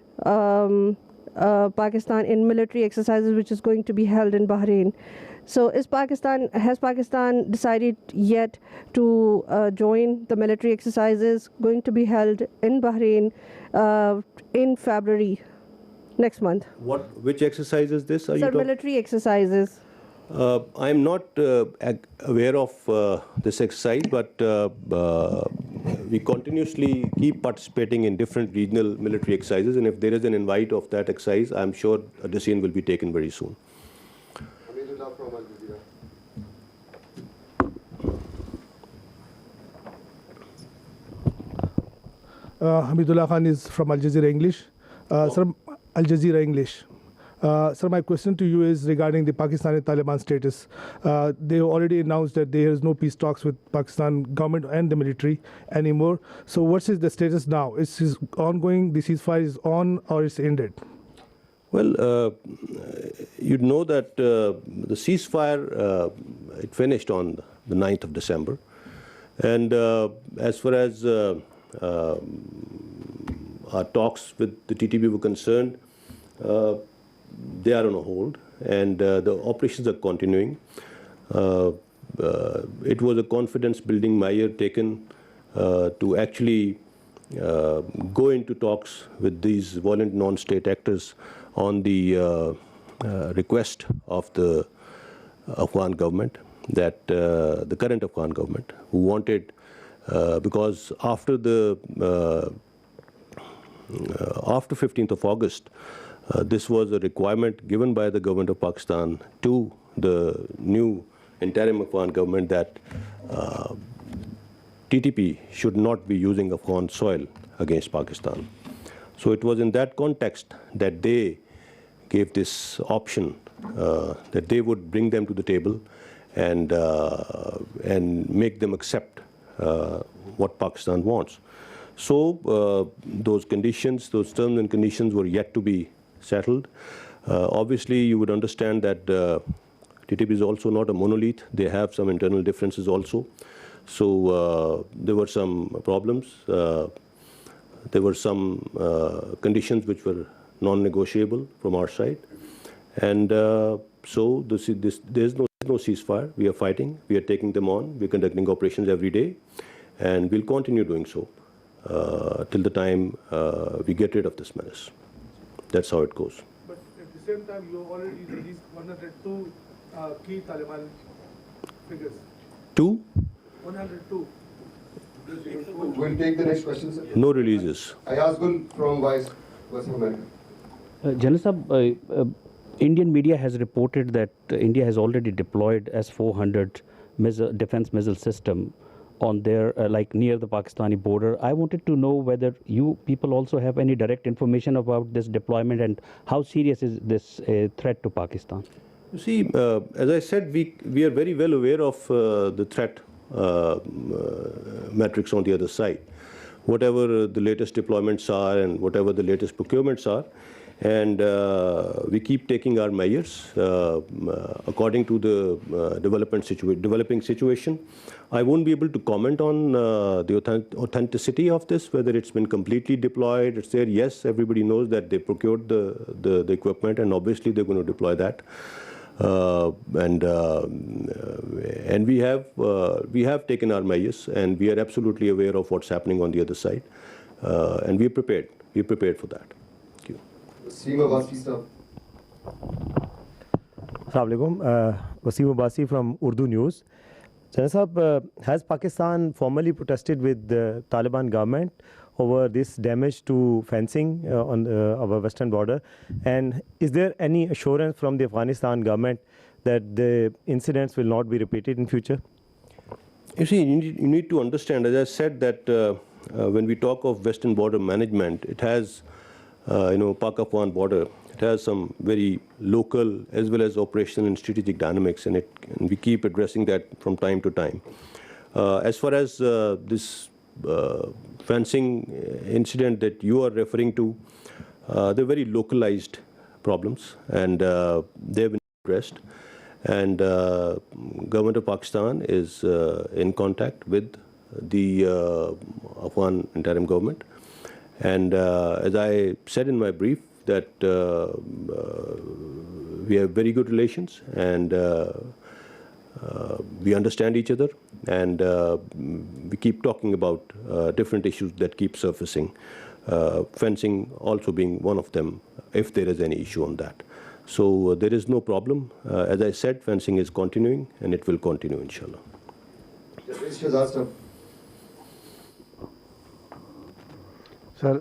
Pakistan in military exercises, which is going to be held in Bahrain. So has Pakistan decided yet to join the military exercises going to be held in Bahrain in February next month? Which exercise is this? Sir, military exercises. I am not aware of this exercise, but we continuously keep participating in different regional military exercises, and if there is an invite of that exercise, I am sure a decision will be taken very soon. From Al Jazeera. Hamidullah Khan is from Al Jazeera English. Sir, Al Jazeera English. Sir, my question to you is regarding the Pakistani Taliban status. They have already announced that there is no peace talks with Pakistan government and the military anymore. So what is the status now? Is it ongoing? The ceasefire is on or is ended? Well, you know that the ceasefire, it finished on the 9th of December. And as far as our talks with the TTP were concerned, they are on a hold, and the operations are continuing. It was a confidence-building measure taken to actually go into talks with these violent non-state actors on the request of the Afghan government, that the current Afghan government, who wanted, because after 15th of August, this was a requirement given by the government of Pakistan to the new interim Afghan government that TTP should not be using Afghan soil against Pakistan. So it was in that context that they gave this option that they would bring them to the table and make them accept what Pakistan wants. So those conditions, those terms and conditions were yet to be settled. Obviously, you would understand that TTP is also not a monolith. They have some internal differences also. So there were some problems. There were some conditions which were non-negotiable from our side. And so there's no ceasefire. We are fighting. We are taking them on. We are conducting operations every day. And we'll continue doing so till the time we get rid of this menace. That's how it goes. But at the same time, you already released 102 key Taliban figures. 102. We'll take the next question, sir. No releases. Ayaz Gul from Voice of America. General Sahab, Indian media has reported that India has already deployed S-400 defense missile system on their, like near the Pakistani border. I wanted to know whether you people also have any direct information about this deployment and how serious is this threat to Pakistan? You see, as I said, we are very well aware of the threat metrics on the other side. Whatever the latest deployments are and whatever the latest procurements are, and we keep taking our measures according to the developing situation. I won't be able to comment on the authenticity of this, whether it's been completely deployed. It's there. Yes, everybody knows that they procured the equipment, and obviously they're going to deploy that. and we have taken our measures, and we are absolutely aware of what's happening on the other side, and we're prepared for that. Thank you. Wasim Abbasi sir. Assalamu alaikum. Wasim Abbasi from Urdu News. General Sahab, has Pakistan formally protested with the Taliban government over this damage to fencing on our western border? And is there any assurance from the Afghanistan government that the incidents will not be repeated in future? You see, you need to understand, as I said, that when we talk of western border management, it has, Pak-Afghan border, it has some very local as well as operational and strategic dynamics in it, and we keep addressing that from time to time. As far as this fencing incident that you are referring to, they're very localized problems, and they've been addressed. And government of Pakistan is in contact with the Afghan interim government. And as I said in my brief, that we have very good relations, and we understand each other, and we keep talking about different issues that keep surfacing, fencing also being one of them, if there is any issue on that. So there is no problem. As I said, fencing is continuing, and it will continue, inshallah. Shehzad sir. Sir,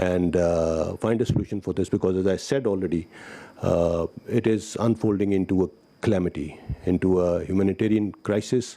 and find a solution for this, because as I said already, it is unfolding into a calamity, into a humanitarian crisis,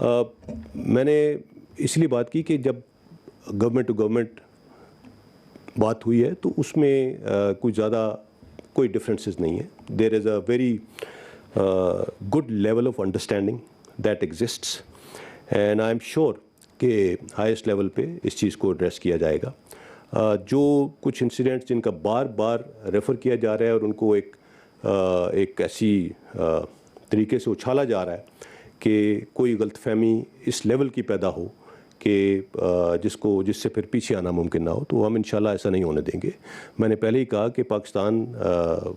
میں نے اس لیے بات کی کہ جب government to government بات ہوئی ہے تو اس میں کوئی زیادہ کوئی ڈفرینسز نہیں ہے. There is a very good level of understanding that exists and I am sure کہ ہائیسٹ لیول پہ اس چیز کو ایڈریس کیا جائے گا. جو کچھ انسیڈنٹس جن کا بار بار ریفر کیا جا رہا ہے اور ان کو ایک ایسی طریقے سے اچھالا جا رہا ہے کہ کوئی غلط فہمی اس لیول کی پیدا ہو کہ جس سے پھر پیچھے آنا ممکن نہ ہو, تو ہم انشاءاللہ ایسا نہیں ہونے دیں گے. میں نے پہلے ہی کہا کہ پاکستان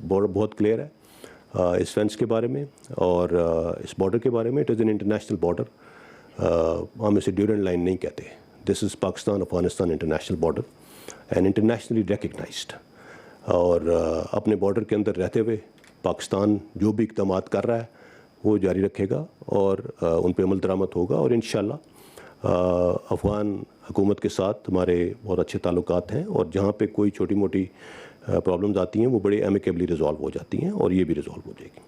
بہت کلیئر ہے اس فینس کے بارے میں اور اس بارڈر کے بارے میں. It is an international border, ہم اسے ڈیورنٹ لائن نہیں کہتے. This is Pakistan Afghanistan international border and internationally recognised. اور اپنے بارڈر کے اندر رہتے ہوئے پاکستان جو بھی اقدامات کر رہا ہے وہ جاری رکھے گا اور ان پہ عمل درآمد ہوگا. اور انشاءاللہ افغان حکومت کے ساتھ ہمارے بہت اچھے تعلقات ہیں اور جہاں پہ کوئی چھوٹی موٹی پرابلمز آتی ہیں وہ بڑے ایمیکیبلی ریزالو ہو جاتی ہیں اور یہ بھی ریزالو ہو جائے گی.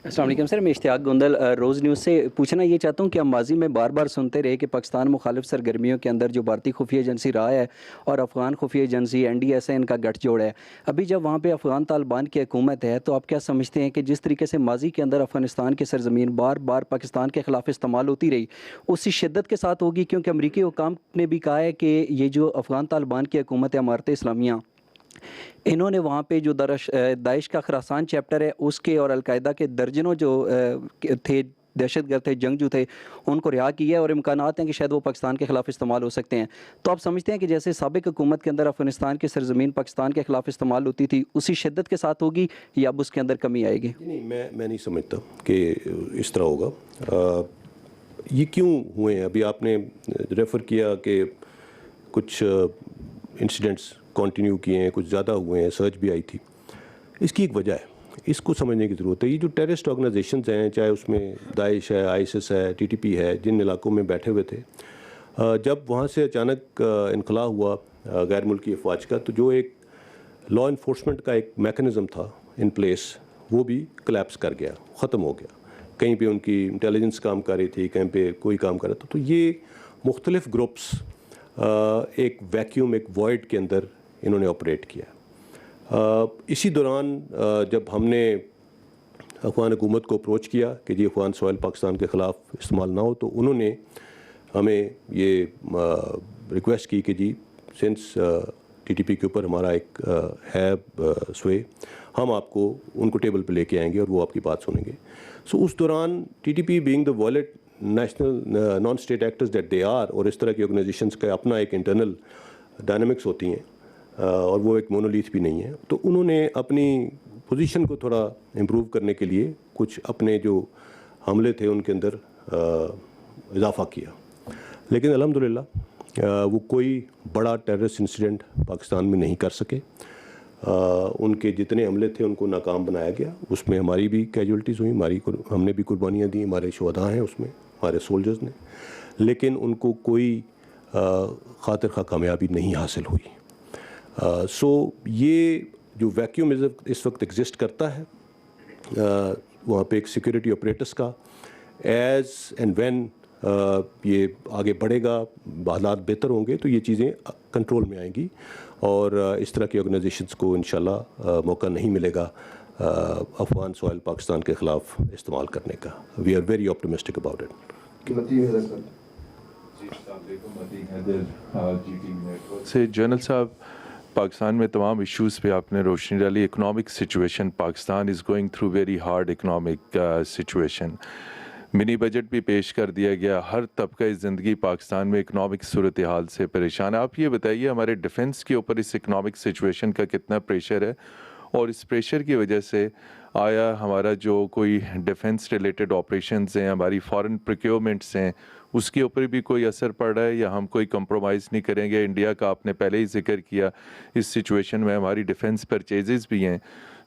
السلام علیکم سر, میں اشتیاق گوندل روز نیوز سے پوچھنا یہ چاہتا ہوں کہ ہم ماضی میں بار بار سنتے رہے کہ پاکستان مخالف سرگرمیوں کے اندر جو بھارتی خفیہ ایجنسی رہا ہے اور افغان خفیہ ایجنسی NDSA ان کا گٹھ جوڑ ہے. ابھی جب وہاں پہ افغان طالبان کی حکومت ہے تو آپ کیا سمجھتے ہیں کہ جس طریقے سے ماضی کے اندر افغانستان کی سرزمین بار بار پاکستان کے خلاف استعمال ہوتی رہی اسی شدت کے ساتھ ہوگی؟ کیونکہ امریکی حکام نے بھی کہا ہے کہ یہ جو افغان طالبان کی حکومت ہے امارت اسلامیہ, انہوں نے وہاں پہ جو داعش کا خراسان چیپٹر ہے اس کے اور القاعدہ کے درجنوں جو تھے دہشت گرد تھے, جنگجو تھے, ان کو رہا کیا ہے اور امکانات ہیں کہ شاید وہ پاکستان کے خلاف استعمال ہو سکتے ہیں. تو آپ سمجھتے ہیں کہ جیسے سابق حکومت کے اندر افغانستان کی سرزمین پاکستان کے خلاف استعمال ہوتی تھی اسی شدت کے ساتھ ہوگی یا اب اس کے اندر کمی آئے گی؟ نہیں, میں نہیں سمجھتا کہ اس طرح ہوگا. یہ کیوں ہوئے ہیں؟ ابھی آپ نے ریفر کیا کہ کچھ انسیڈنٹس کنٹینیو کیے ہیں, کچھ زیادہ ہوئے ہیں, سرچ بھی آئی تھی. اس کی ایک وجہ ہے, اس کو سمجھنے کی ضرورت ہے. یہ جو ٹیررسٹ آرگنائزیشنز ہیں, چاہے اس میں داعش ہے, ISIS ہے, TTP ہے, جن علاقوں میں بیٹھے ہوئے تھے, جب وہاں سے اچانک انخلا ہوا غیر ملکی افواج کا تو جو ایک لا انفورسمنٹ کا ایک میکنزم تھا ان پلیس وہ بھی کلیپس کر گیا, ختم ہو گیا. کہیں پہ ان کی انٹیلیجنس کام کر رہی تھی, کہیں پہ کوئی کام کر رہا تھا. تو یہ مختلف گروپس ایک ویکیوم, ایک وائڈ کے اندر انہوں نے آپریٹ کیا. اسی دوران جب ہم نے افغان حکومت کو اپروچ کیا کہ جی افغان سوائل پاکستان کے خلاف استعمال نہ ہو, تو انہوں نے ہمیں یہ ریکویسٹ کی کہ جی سنس TTP کے اوپر ہمارا ایک ہے سوے, ہم آپ کو ان کو ٹیبل پہ لے کے آئیں گے اور وہ آپ کی بات سنیں گے. سو اس دوران TTP being the violent national non state actors that they are, اور اس طرح کی آرگنائزیشنس کا اپنا ایک انٹرنل ڈائنامکس ہوتی ہیں اور وہ ایک مونولیتھ بھی نہیں ہے, تو انہوں نے اپنی پوزیشن کو تھوڑا امپروو کرنے کے لیے کچھ اپنے جو حملے تھے ان کے اندر اضافہ کیا. لیکن الحمدللہ وہ کوئی بڑا ٹیررسٹ انسیڈنٹ پاکستان میں نہیں کر سکے. ان کے جتنے حملے تھے ان کو ناکام بنایا گیا. اس میں ہماری بھی کیجولٹیز ہوئیں, ہم نے بھی قربانیاں دیں, ہمارے شہداء ہیں اس میں, ہمارے سولجرز نے, لیکن ان کو کوئی خاطر خواہ کامیابی نہیں حاصل ہوئی. سو یہ جو ویکیوم اس وقت ایگزسٹ کرتا ہے وہاں پہ ایک سیکورٹی آپریٹرس کا, ایز اینڈ وین یہ آگے بڑھے گا, حالات بہتر ہوں گے تو یہ چیزیں کنٹرول میں آئیں گی اور اس طرح کی آرگنائزیشنس کو انشاءاللہ موقع نہیں ملے گا افغان سوائل پاکستان کے خلاف استعمال کرنے کا. We are very optimistic about it. سے جنرل صاحب, پاکستان میں تمام ایشوز پہ آپ نے روشنی ڈالی. Economic situation Pakistan is going through very hard economic situation. Money budget بھی پیش کر دیا گیا. ہر طبقہ زندگی پاکستان میں اکنامک صورتحال سے پریشان ہے. آپ یہ بتائیے ہمارے ڈیفنس کے اوپر اس اکنامک سچویشن کا کتنا پریشر ہے, اور اس پریشر کی وجہ سے آیا ہمارا جو کوئی ڈیفنس ریلیٹڈ آپریشنز ہیں, ہماری فارن پروکیورمنٹس ہیں, اس کے اوپر بھی کوئی اثر پڑ رہا ہے یا ہم کوئی کمپرومائز نہیں کریں گے؟ انڈیا کا آپ نے پہلے ہی ذکر کیا, اس سچویشن میں ہماری ڈیفنس پرچیزز بھی ہیں.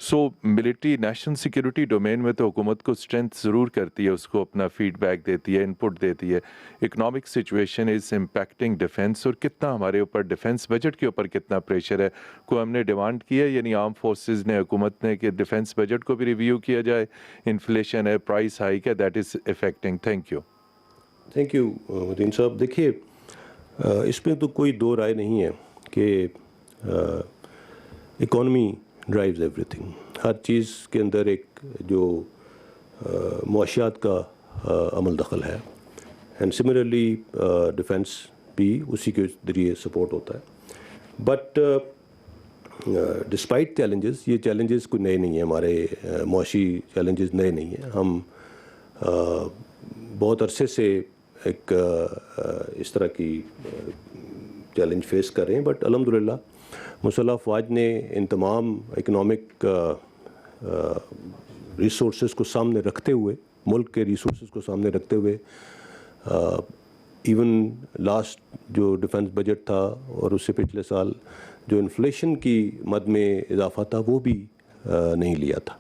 سو ملٹری نیشنل سیکیورٹی ڈومین میں تو حکومت کو اسٹرینتھ ضرور کرتی ہے, اس کو اپنا فیڈ بیک دیتی ہے, انپٹ دیتی ہے. Economic situation is impacting defence, اور کتنا ہمارے اوپر ڈیفنس بجٹ کے اوپر کتنا پریشر ہے؟ کوئی ہم نے ڈیمانڈ کی ہے, یعنی آرم فورسز نے, حکومت نے, کہ ڈیفنس بجٹ کو بھی بھی ریویو کیا جائے. انفلیشن ہے, پرائس ہائیک ہے, that is affecting. Thank you. Thank you مدین صاحب. دیکھیے اس پہ تو کوئی دو رائے نہیں ہے کہ اکانومی ڈرائیوز ایوری تھنگ. ہر چیز کے اندر ایک جو معاشیات کا عمل دخل ہے, اینڈ سملرلی ڈیفینس بھی اسی کے ذریعے سپورٹ ہوتا ہے. بٹ ڈسپائٹ چیلنجز, یہ چیلنجز کوئی نئے نہیں ہیں, ہمارے معاشی چیلنجز نئے نہیں ہیں. ہم بہت عرصے سے ایک اس طرح کی چیلنج فیس کر رہے ہیں, بٹ الحمدللہ مسلح افواج نے ان تمام اکنامک ریسورسز کو سامنے رکھتے ہوئے, ملک کے ریسورسز کو سامنے رکھتے ہوئے, ایون لاسٹ جو ڈیفنس بجٹ تھا اور اس سے پچھلے سال جو انفلیشن کی مد میں اضافہ تھا وہ بھی نہیں لیا تھا.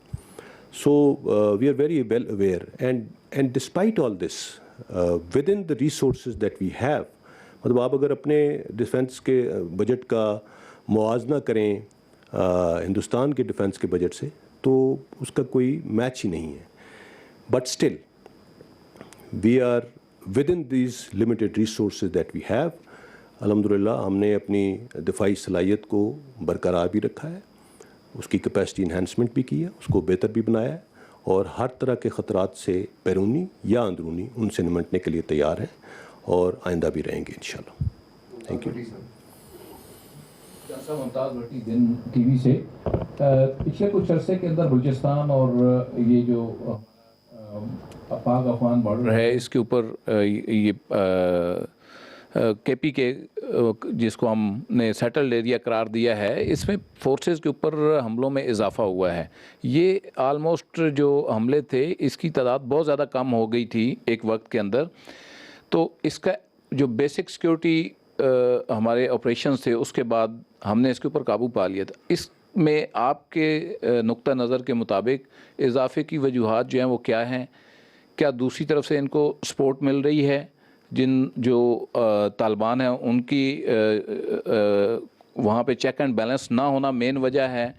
So we are very well aware and despite all this with in the resources that we have, مطلب آپ اگر اپنے ڈیفنس کے بجٹ کا موازنہ کریں ہندوستان کے ڈیفنس کے بجٹ سے تو اس کا کوئی میچ ہی نہیں ہے. But still we are within these limited resources that we have. الحمدللہ ہم نے اپنی دفاعی صلاحیت کو برقرار بھی رکھا ہے, اس کی کیپیسٹی انہینسمنٹ بھی کی ہے, اس کو بہتر بھی بنایا ہے, اور ہر طرح کے خطرات سے بیرونی یا اندرونی ان سے نمٹنے کے لیے تیار ہیں اور آئندہ بھی رہیں گے انشاءاللہ. Thank you. Mumtaz Bhatti Din TV وی سے. پچھلے کچھ عرصے کے اندر بلوچستان اور یہ جو پاک افغان بارڈر ہے اس کے اوپر یہ کے پی کے جس کو ہم نے سیٹلڈ ایریا قرار دیا ہے, اس میں فورسز کے اوپر حملوں میں اضافہ ہوا ہے. یہ آلموسٹ جو حملے تھے اس کی تعداد بہت زیادہ کم ہو گئی تھی ایک وقت کے اندر. تو اس کا جو بیسک سیکیورٹی ہمارے آپریشنز تھے اس کے بعد ہم نے اس کے اوپر قابو پا لیا تھا. اس میں آپ کے نقطہ نظر کے مطابق اضافے کی وجوہات جو ہیں وہ کیا ہیں؟ کیا دوسری طرف سے ان کو سپورٹ مل رہی ہے؟ جو طالبان ہیں ان کی وہاں پہ چیک اینڈ بیلنس نہ ہونا مین وجہ ہے.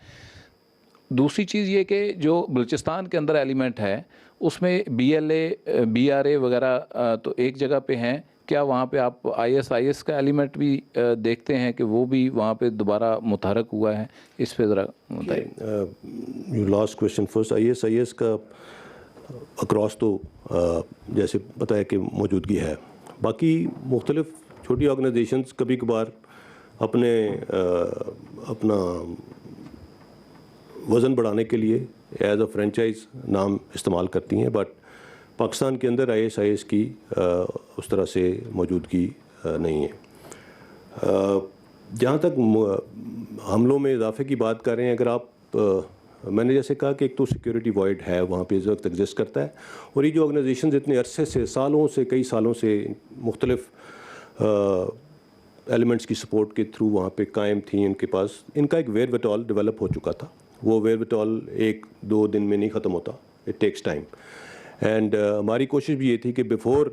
دوسری چیز یہ کہ جو بلوچستان کے اندر ایلیمنٹ ہے اس میں B L A B R A وغیرہ تو ایک جگہ پہ ہیں, کیا وہاں پہ آپ آئی ایس کا ایلیمنٹ بھی دیکھتے ہیں کہ وہ بھی وہاں پہ دوبارہ متحرک ہوا ہے؟ اس پہ ذرا بتائیے. Your last question first. I S کا اکراس تو جیسے پتہ ہے کہ موجودگی ہے. باقی مختلف چھوٹی آرگنائزیشنز کبھی کبھار اپنا وزن بڑھانے کے لیے ایز اے فرینچائز نام استعمال کرتی ہیں, بٹ پاکستان کے اندر آئی ایس کی اس طرح سے موجودگی نہیں ہے. جہاں تک حملوں میں اضافے کی بات کر رہے ہیں, اگر آپ میں نے جیسے کہا کہ ایک تو سیکیورٹی وائڈ ہے وہاں پہ اس وقت ایگزسٹ کرتا ہے, اور یہ جو آرگنائزیشنز اتنے عرصے سے کئی سالوں سے مختلف ایلیمنٹس کی سپورٹ کے تھرو وہاں پہ قائم تھیں, ان کے پاس ان کا ایک ویئر وٹال ڈیولپ ہو چکا تھا. وہ ویئر وٹال 1-2 دن میں نہیں ختم ہوتا, اٹ ٹیکس ٹائم. اینڈ ہماری کوشش بھی یہ تھی کہ بیفور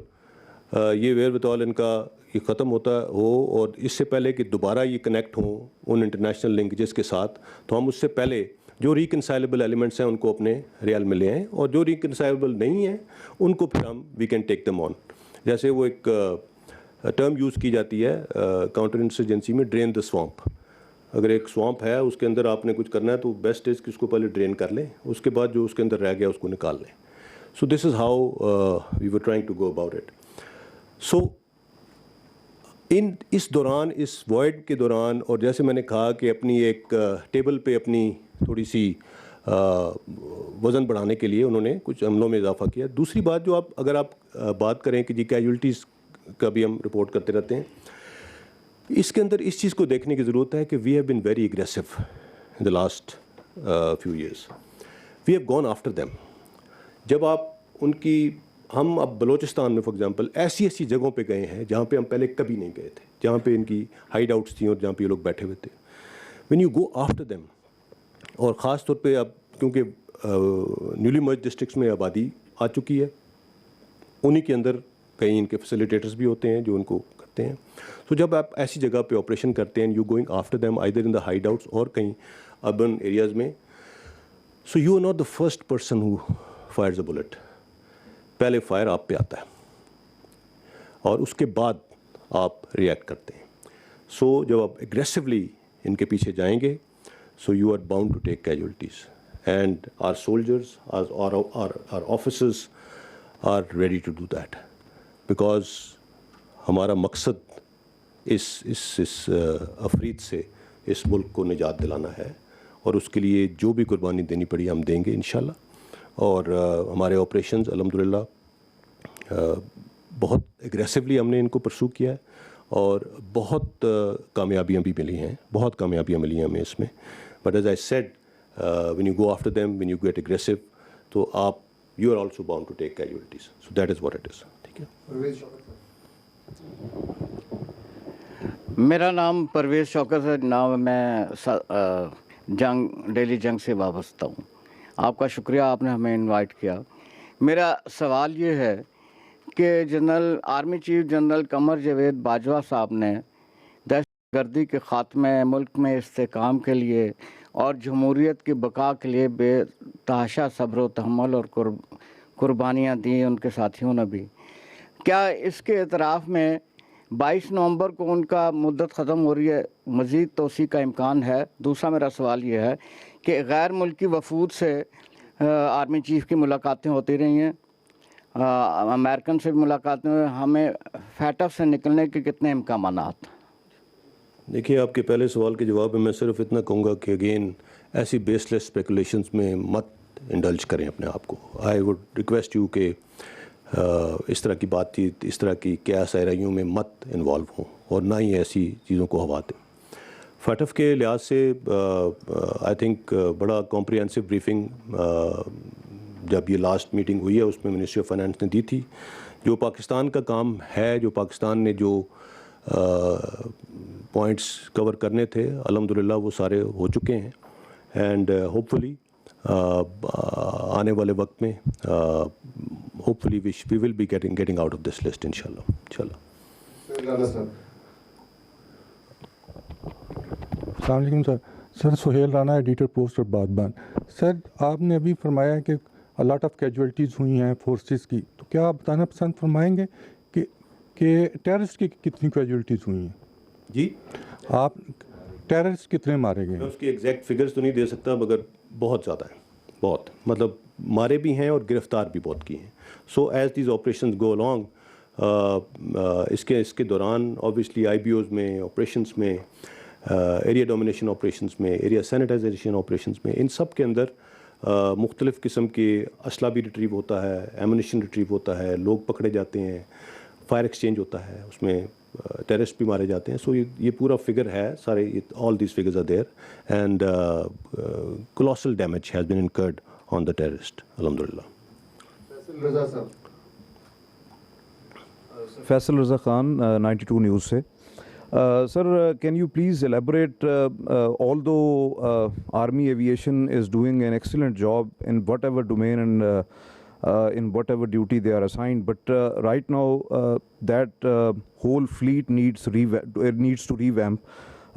یہ ویئر وٹال ان کا یہ ختم ہوتا ہو, اور اس سے پہلے کہ دوبارہ یہ کنیکٹ ہوں ان انٹرنیشنل لنکیجز کے ساتھ, تو ہم اس سے پہلے جو ریکنسائلیبل ایلیمنٹس ہیں ان کو اپنے ریال میں لے آئیں, اور جو ریکنسائلیبل نہیں ہیں ان کو پھر ہم وی کین ٹیک دم آن. جیسے وہ ایک ٹرم یوز کی جاتی ہے کاؤنٹر انسرجنسی میں, ڈرین دا سوامپ. اگر ایک سوامپ ہے اس کے اندر آپ نے کچھ کرنا ہے تو بیسٹ از کہ اس کو پہلے ڈرین کر لیں, اس کے بعد جو اس کے اندر رہ گیا اس کو نکال لیں. So this is how we are trying to go about it. So اس دوران, اس وائڈ کے دوران, اور جیسے میں نے کہا کہ اپنی ایک ٹیبل پہ اپنی تھوڑی سی وزن بڑھانے کے لیے انہوں نے کچھ عملوں میں اضافہ کیا. دوسری بات جو اگر آپ بات کریں کہ جی کیجولٹیز کا بھی ہم رپورٹ کرتے رہتے ہیں, اس کے اندر اس چیز کو دیکھنے کی ضرورت ہے کہ we have been very aggressive in the last few years. We have gone after them. جب آپ ان کی, ہم اب بلوچستان میں فار ایگزامپل ایسی جگہوں پہ گئے ہیں جہاں پہ ہم پہلے کبھی نہیں گئے تھے, جہاں پہ ان کی ہائیڈ آؤٹس تھیں اور جہاں پہ یہ لوگ بیٹھے ہوئے تھے. When you go after them, اور خاص طور پہ اب کیونکہ نیولی مرج ڈسٹرکٹس میں آبادی آ چکی ہے, انہی کے اندر کئی ان کے فیسیلیٹیٹرز بھی ہوتے ہیں جو ان کو کرتے ہیں. تو جب آپ ایسی جگہ پہ آپریشن کرتے ہیں, you going after them either in the Hyde outs اور کہیں اربن ایریاز میں, So you are not the first person who fires a bullet. پہلے فائر آپ پہ آتا ہے اور اس کے بعد آپ ریئیکٹ کرتے ہیں. سو جب آپ اگریسولی ان کے پیچھے جائیں گے, so you are bound to take casualties, and our soldiers our officers are ready to do that, because ہمارا مقصد اس افرید سے اس ملک کو نجات دلانا ہے, اور اس کے لیے جو بھی قربانی دینی پڑی ہم دیں گے انشاءاللہ. اور ہمارے آپریشنز الحمدللہ بہت اگریسولی ہم نے ان کو پرسو کیا ہے, اور بہت کامیابیاں بھی ملی ہیں, بہت کامیابیاں ملی ہیں ہمیں اس میں. But as I said, when you go after them, when you get aggressive, تو آپ you are also bound to take casualties. So that is what it is. ٹھیک ہے. میرا نام پرویز شوکت ہے. نام میں ڈیلی جنگ سے وابستہ ہوں. آپ کا شکریہ, آپ نے ہمیں انوائٹ کیا. میرا سوال یہ ہے کہ army chief general Qamar Javed Bajwa صاحب نے دہشت گردی کے خاتمے, ملک میں استحکام کے لیے اور جمہوریت کی بقا کے لیے بے تحاشا صبر و تحمل اور قربانیاں دیں ان کے ساتھیوں نے بھی. کیا اس کے اعتراف میں 22 نومبر کو ان کا مدت ختم ہو رہی ہے, مزید توسیع کا امکان ہے؟ دوسرا میرا سوال یہ ہے کہ غیر ملکی وفود سے آرمی چیف کی ملاقاتیں ہوتی رہی ہیں, امریکن سے بھی ملاقاتیں ہوئی, ہمیں فیٹف سے نکلنے کے کتنے امکانات؟ دیکھیے, آپ کے پہلے سوال کے جواب میں صرف اتنا کہوں گا کہ اگین ایسی بیس لیس اسپیکولیشنز میں مت انڈلج کریں اپنے آپ کو. آئی وڈ ریکویسٹ یو کہ اس طرح کی بات چیت, اس طرح کی کیا سیرائیوں میں مت انوالو ہوں, اور نہ ہی ایسی چیزوں کو ہوا دیں. فیٹف کے لحاظ سے آئی تھنک بڑا کمپریہنسو بریفنگ جب یہ لاسٹ میٹنگ ہوئی ہے اس میں منسٹری آف فائنانس نے دی تھی. جو پاکستان کا کام ہے, جو پاکستان نے جو پوائنٹس کور کرنے تھے, الحمدللہ وہ سارے ہو چکے ہیں. اینڈ ہوپ فلی آنے والے وقت میں hopefully we will be getting out of this list انشاءاللہ. السلام علیکم sir. Sohail Rana, editor post اور بادبان. سر, آپ نے ابھی فرمایا کہ لاٹ آف کیجویلٹیز ہوئی ہیں فورسز کی, تو کیا آپ بتانا پسند فرمائیں گے کہ ٹیررسٹ کی کتنی کیجویلٹیز ہوئی ہیں؟ جی, آپ ٹیررسٹ کتنے مارے گئے ہیں؟ میں اس کی ایگزیکٹ فگرز تو نہیں دے سکتا, مگر بہت زیادہ ہیں, بہت, مطلب مارے بھی ہیں اور گرفتار بھی بہت کیے ہیں. So as these operations go along, اس کے دوران اوبیسلی آئی بی اوز میں, آپریشنس میں, ایریا ڈومینیشن آپریشنس میں, ایریا سینیٹائزیشن آپریشنس میں, ان سب کے اندر مختلف قسم کے اسلحہ بھی ریٹریو ہوتا ہے, ایمونیشن ریٹریو ہوتا ہے, لوگ پکڑے جاتے ہیں, فائر ایکسچینج ہوتا ہے, اس میں ٹیررسٹ بھی مارے جاتے ہیں. سو یہ پورا فگر ہے سارے, all these figures are there, and colossal damage has been incurred on the terrorist الحمدللہ. فیصل رضا خان, 92 نیوز سے. Sir, can you please elaborate, although Army Aviation is doing an excellent job in whatever domain and in whatever duty they are assigned, but right now that whole fleet needs to revamp.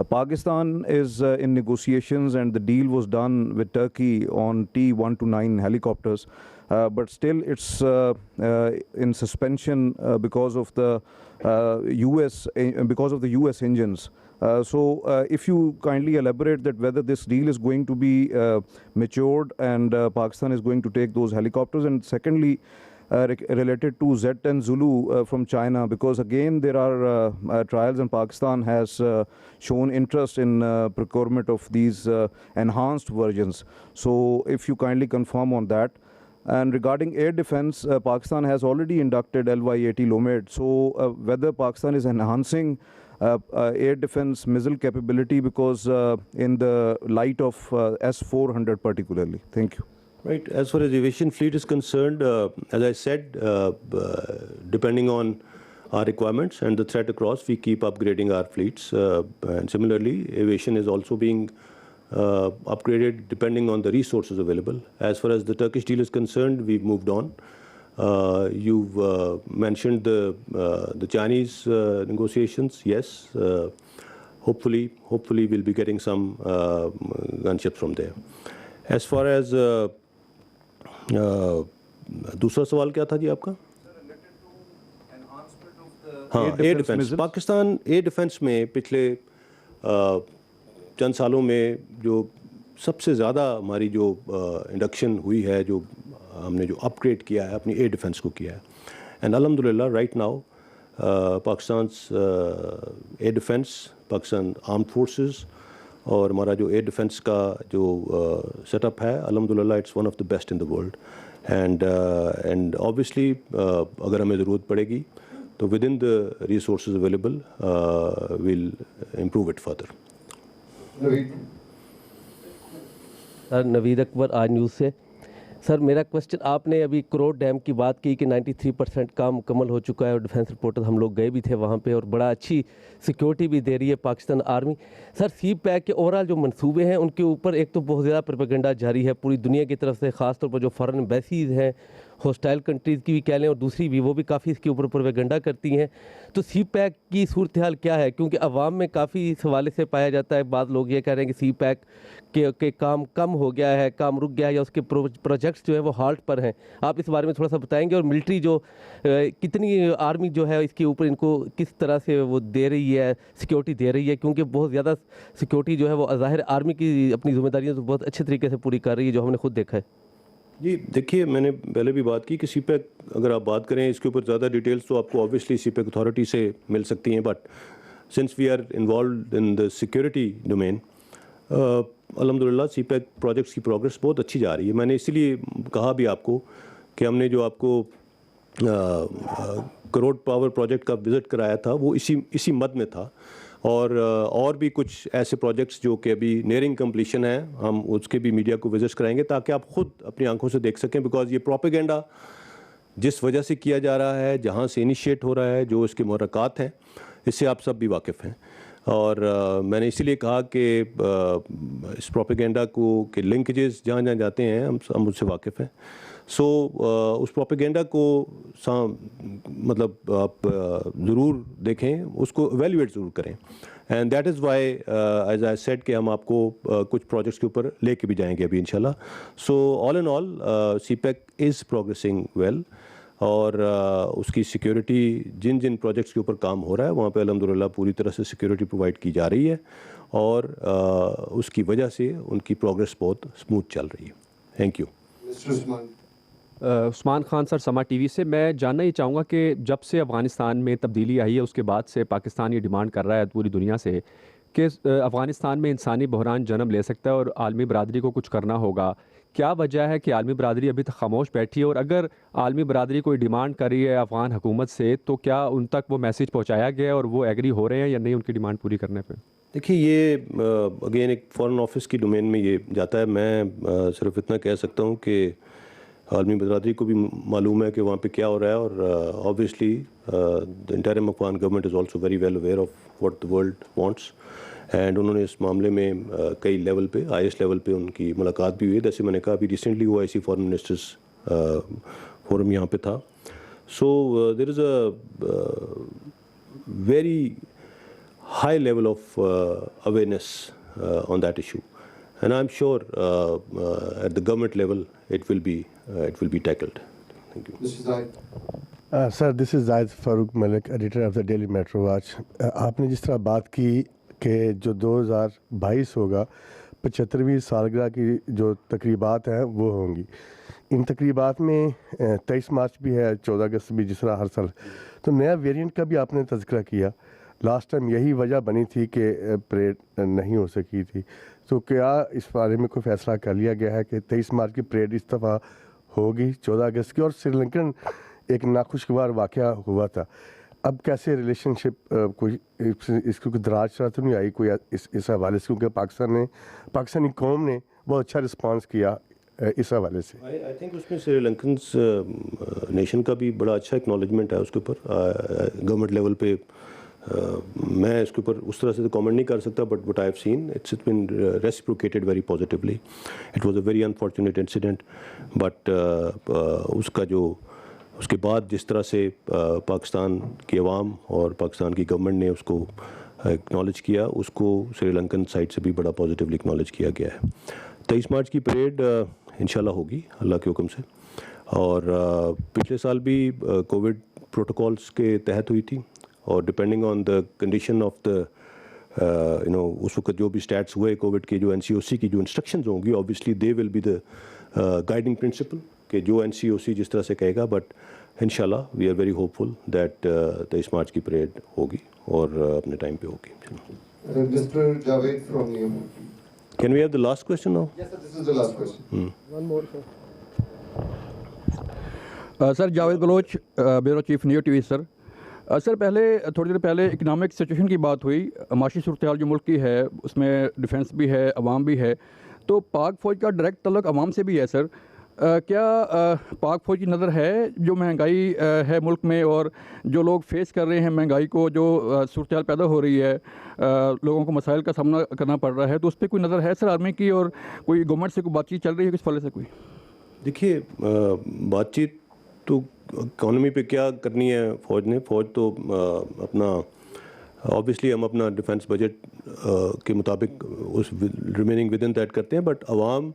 Pakistan is in negotiations and the deal was done with Turkey on T-129 helicopters, but still it's in suspension because of the US engines. So if you kindly elaborate that whether this deal is going to be matured and Pakistan is going to take those helicopters, and secondly related to Z-10 Zulu from China, because again there are trials and Pakistan has shown interest in procurement of these enhanced versions. So if you kindly confirm on that. And regarding air defense, Pakistan has already inducted LY-80 Lomad. So whether Pakistan is enhancing air defense missile capability, because in the light of S-400 particularly. Thank you. Right. As far as aviation fleet is concerned, as I said, depending on our requirements and the threat across, we keep upgrading our fleets. And similarly, aviation is also being upgraded depending on the resources available. As far as the Turkish deal is concerned, we've moved on. You've mentioned the Chinese negotiations. Yes, hopefully we'll be getting some gunships from there. As far as دوسرا سوال کیا تھا جی آپ کا؟ ہاں، year defence. Pakistan air defence میں پچھلے چند سالوں میں جو سب سے زیادہ ہماری جو انڈکشن ہوئی ہے، جو ہم نے جو اپ گریڈ کیا ہے اپنی ایئر ڈیفنس کو کیا ہے. اینڈ الحمد للہ right now Pakistan's air defence, Pakistan armed forces اور ہمارا جو ایئر ڈیفنس کا جو سیٹ اپ ہے الحمد للہ it's one of the best in the world. And obviously اگر ہمیں ضرورت پڑے گی تو with in the resources available we'll improve it further. Sir Naveed Akbar آج نیوز سے. سر میرا کوشچن، آپ نے ابھی کروڑ ڈیم کی بات کی کہ 93% کام مکمل ہو چکا ہے اور ڈیفنس رپورٹر ہم لوگ گئے بھی تھے وہاں پہ اور بڑا اچھی سیکیورٹی بھی دے رہی ہے پاکستان آرمی. سر سی پیک کے اوورآل جو منصوبے ہیں ان کے اوپر ایک تو بہت زیادہ پروپیگنڈا جاری ہے پوری دنیا کی طرف سے، خاص طور پر جو فارن ایمبیسیز ہیں ہاسٹائل کنٹریز کی بھی کہہ لیں اور دوسری بھی، وہ بھی کافی اس کے اوپر پروپیگنڈا کرتی ہیں. تو سی پیک کی صورتحال کیا ہے؟ کیونکہ عوام میں کافی اس حوالے سے پایا جاتا ہے، بعض لوگ یہ کہہ رہے ہیں کہ سی پیک کے کام کم ہو گیا ہے، کام رک گیا ہے یا اس کے پروجیکٹس جو ہیں وہ ہالٹ پر ہیں. آپ اس بارے میں تھوڑا سا بتائیں گے؟ اور ملٹری جو کتنی آرمی جو ہے اس کے اوپر ان کو کس طرح سے وہ دے رہی ہے، سیکیورٹی دے رہی ہے؟ کیونکہ بہت زیادہ سیکیورٹی جو ہے وہ ظاہر آرمی کی اپنی ذمہ داریاں تو بہت اچھے طریقے سے پوری کر رہی ہے جو ہم نے خود دیکھا ہے. جی دیکھیے، میں نے پہلے بھی بات کی کہ سی پیک اگر آپ بات کریں اس کے اوپر زیادہ ڈیٹیلز تو آپ کو آبویسلی سی پیک اتھارٹی سے مل سکتی ہیں، but since we are involved in the security domain الحمد للہ سی پیک پروجیکٹس کی پروگرس بہت اچھی جا رہی ہے. میں نے اسی لیے کہا بھی آپ کو کہ ہم نے جو آپ کو کروڑ پاور پروجیکٹ کا وزٹ کرایا تھا وہ اسی مد میں تھا، اور بھی کچھ ایسے پروجیکٹس جو کہ ابھی نیئرنگ کمپلیشن ہیں ہم اس کے بھی میڈیا کو وزٹ کرائیں گے تاکہ آپ خود اپنی آنکھوں سے دیکھ سکیں. بیکاز یہ پروپیگنڈا جس وجہ سے کیا جا رہا ہے، جہاں سے انیشیٹ ہو رہا ہے، جو اس کے محرکات ہیں، اس سے آپ سب بھی واقف ہیں. اور میں نے اسی لیے کہا کہ اس پروپیگنڈا کو کہ لنکیجز جہاں جہاں جاتے ہیں ہم اس سے واقف ہیں. سو اس پروپیگنڈا کو مطلب آپ ضرور دیکھیں، اس کو ایویلیویٹ ضرور کریں. And that is why as I sad کہ ہم آپ کو کچھ پروجیکٹس کے اوپر لے کے بھی جائیں گے ابھی انشاءاللہ. سو آل ان آل سی پیک از پروگریسنگ ویل، اور اس کی سیکیورٹی جن پروجیکٹس کے اوپر کام ہو رہا ہے وہاں پہ الحمد للہ پوری طرح سے سیکیورٹی پرووائڈ کی جا رہی ہے، اور اس کی وجہ سے ان کی پروگریس بہت اسموتھ چل رہی ہے. Thank you. Usman Khan sir, Samaa TV وی سے. میں جاننا یہ چاہوں گا کہ جب سے افغانستان میں تبدیلی آئی ہے اس کے بعد سے پاکستان یہ ڈیمانڈ کر رہا ہے پوری دنیا سے کہ افغانستان میں انسانی بحران جنم لے سکتا ہے اور عالمی برادری کو کچھ کرنا ہوگا. کیا وجہ ہے کہ عالمی برادری ابھی تک خاموش بیٹھی ہے؟ اور اگر عالمی برادری کوئی ڈیمانڈ کر رہی ہے افغان حکومت سے تو کیا ان تک وہ میسیج پہنچایا گیا ہے اور وہ ایگری ہو رہے ہیں یا نہیں ان کی ڈیمانڈ پوری کرنے پہ؟ دیکھیے، یہ اگین ایک فارن آفس کی ڈومین میں یہ جاتا ہے. میں صرف اتنا کہہ سکتا ہوں کہ عالمی برادری کو بھی معلوم ہے کہ وہاں پہ کیا ہو رہا ہے، اور obviously the interim Afghan government is also very well aware of what the world wants. And انہوں نے اس معاملے میں کئی لیول پہ، آئی ایس لیول پہ ان کی ملاقات بھی ہوئی ہے. جیسے میں نے کہا ابھی ریسنٹلی وہ ایسی فارن منسٹرس فورم یہاں پہ تھا. So there is a very high level of awareness on that issue, and I'm sure at the government level it will be tackled. Thank you. This is Zaid. Sir, this is Zaid Farooq Malik, editor of the Daily Metro Watch. آپ نے جس طرح بات کی کہ جو 2022 ہوگا 75ویں سالگرہ کی جو تقریبات ہیں وہ ہوں گی, ان تقریبات میں 23 مارچ بھی ہے, 14 اگست بھی, جس طرح ہر سال. تو نیا ویریئنٹ کا بھی آپ نے تذکرہ کیا. لاسٹ ٹائم یہی وجہ بنی تھی کہ پریڈ نہیں ہو سکی تھی, تو کیا اس بارے میں کوئی فیصلہ کر لیا گیا ہے کہ 23 مارچ کی پریڈ اس دفعہ ہوگی 14 اگست کی؟ اور سری لنکن ایک ناخوشگوار واقعہ ہوا تھا, اب کیسے ریلیشن شپ کوئی اس کو کوئی دراز شرط نہیں آئی کوئی اس حوالے سے, کیونکہ پاکستانی قوم نے بہت اچھا رسپانس کیا اس حوالے سے؟ آئی تھنک اس میں سری لنکنس نیشن کا بھی بڑا اچھا اکنالجمنٹ ہے اس کے اوپر گورنمنٹ لیول پہ. میں اس کے اوپر اس طرح سے کامنٹ نہیں کر سکتا, but what I have seen it's been reciprocated very positively. It was a very unfortunate incident, but اس کا جو اس کے بعد جس طرح سے پاکستان کی عوام اور پاکستان کی گورنمنٹ نے اس کو اکنالج کیا, اس کو سری لنکن سائڈ سے بھی بڑا پازیٹیولی اکنالج کیا گیا ہے. 23 مارچ کی پریڈ انشاءاللہ ہوگی اللہ کے حکم سے, اور پچھلے سال بھی کووڈ پروٹوکولز کے تحت ہوئی تھی, اور depending on the condition of the اس وقت جو بھی اسٹیٹس ہوئے کووڈ کے, جو NCOC کی جو انسٹرکشنز ہوں گی obviously they will be the guiding principle کہ جو NCOC جس طرح سے کہے گا, بٹ انشاءاللہ we are very hopeful that 23 March کی پریڈ ہوگی اور اپنے ٹائم پہ ہوگی. Mr. Javed from Neom. Can we have the last question now? Yes, sir, this is the last question. One more, sir. Sir Javed Baloch, bureau chief Neo TV وی. Sir سر پہلے تھوڑی دیر پہلے اکنامک سچویشن کی بات ہوئی, معاشی صورتحال جو ملک کی ہے اس میں ڈیفنس بھی ہے, عوام بھی ہے, تو پاک فوج کا ڈائریکٹ تعلق عوام سے بھی ہے. سر کیا پاک فوج کی نظر ہے جو مہنگائی ہے ملک میں اور جو لوگ فیس کر رہے ہیں مہنگائی کو, جو صورتحال پیدا ہو رہی ہے, لوگوں کو مسائل کا سامنا کرنا پڑ رہا ہے, تو اس پہ کوئی نظر ہے سر آرمی کی, اور کوئی گورنمنٹ سے کوئی بات چیت چل رہی ہے کس پہلے سے کوئی؟ دیکھیے بات چیت تو اکانومی پہ کیا کرنی ہے فوج نے, فوج تو اپنا obviously ہم اپنا ڈیفنس بجٹ کے مطابق اس ریمیننگ ود ان دیٹ کرتے ہیں, بٹ عوام,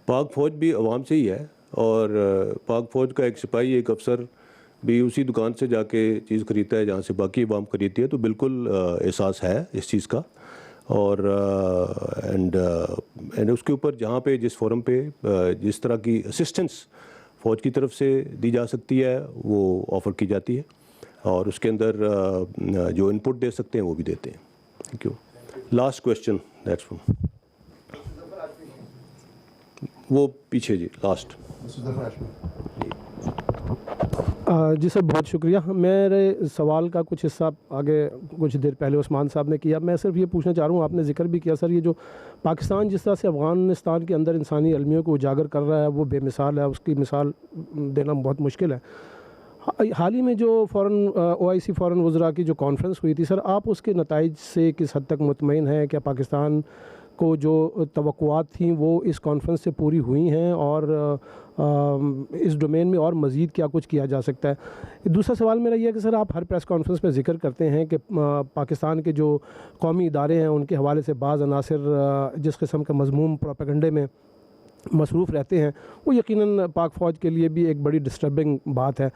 پاک فوج بھی عوام سے ہی ہے, اور پاک فوج کا ایک سپاہی, ایک افسر بھی اسی دکان سے جا کے چیز خریدتا ہے جہاں سے باقی عوام خریدتی ہے, تو بالکل احساس ہے اس چیز کا. اور اینڈ اس کے اوپر جہاں پہ جس فورم پہ جس طرح کی اسسٹنس فوج کی طرف سے دی جا سکتی ہے وہ آفر کی جاتی ہے, اور اس کے اندر جو ان پٹ دے سکتے ہیں وہ بھی دیتے ہیں. Thank you. Last question that's from وہ پیچھے جی لاسٹ. جی سر بہت شکریہ. میرے سوال کا کچھ حصہ آگے کچھ دیر پہلے عثمان صاحب نے کیا. میں صرف یہ پوچھنا چاہ رہا ہوں, آپ نے ذکر بھی کیا سر, یہ جو پاکستان جس طرح سے افغانستان کے اندر انسانی المیوں کو اجاگر کر رہا ہے وہ بے مثال ہے, اس کی مثال دینا بہت مشکل ہے. حال ہی میں جو فورن OIC فورن وزراء کی جو کانفرنس ہوئی تھی سر, آپ اس کے نتائج سے کس حد تک مطمئن ہیں؟ کیا پاکستان کو جو توقعات تھیں وہ اس کانفرنس سے پوری ہوئی ہیں, اور اس ڈومین میں اور مزید کیا کچھ کیا جا سکتا ہے؟ دوسرا سوال میرا یہ ہے کہ سر آپ ہر پریس کانفرنس میں ذکر کرتے ہیں کہ پاکستان کے جو قومی ادارے ہیں ان کے حوالے سے بعض عناصر جس قسم کا مذموم پروپیگنڈے میں مصروف رہتے ہیں, وہ یقیناً پاک فوج کے لیے بھی ایک بڑی ڈسٹربنگ بات ہے.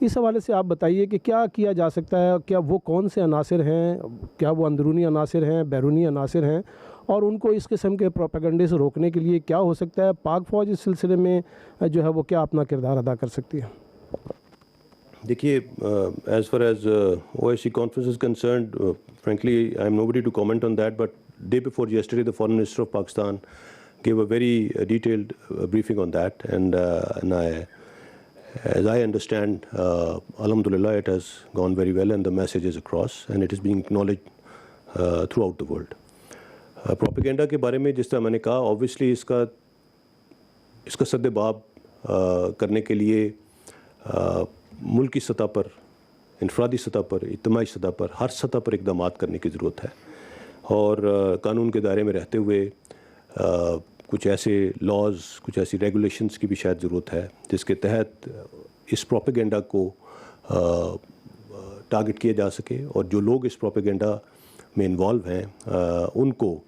اس حوالے سے آپ بتائیے کہ کیا کیا جا سکتا ہے, کیا وہ کون سے عناصر ہیں, کیا وہ اندرونی عناصر ہیں, بیرونی عناصر ہیں, اور ان کو اس قسم کے پروپیگنڈے سے روکنے کے لیے کیا ہو سکتا ہے؟ پاک فوج اس سلسلے میں جو ہے وہ کیا اپنا کردار ادا کر سکتی ہے؟ دیکھیے as far as OIC conference is concerned, frankly I am nobody to comment on that, but day before yesterday the Foreign Minister of Pakistan gave a very detailed briefing on that, and I, as I understand, alhamdulillah it has gone very well and the message is across and it is being acknowledged throughout the world. Propaganda کے بارے میں جس طرح میں نے کہا, obviously اس کا سد باب کرنے کے لیے ملکی سطح پر, انفرادی سطح پر, اجتماعی سطح پر, ہر سطح پر اقدامات کرنے کی ضرورت ہے, اور قانون کے دائرے میں رہتے ہوئے کچھ ایسے لاز, کچھ ایسی ریگولیشنز کی بھی شاید ضرورت ہے جس کے تحت اس پروپیگنڈا کو ٹارگٹ کیا جا سکے, اور جو لوگ اس پروپیگنڈا میں انوالو ہیں ان کو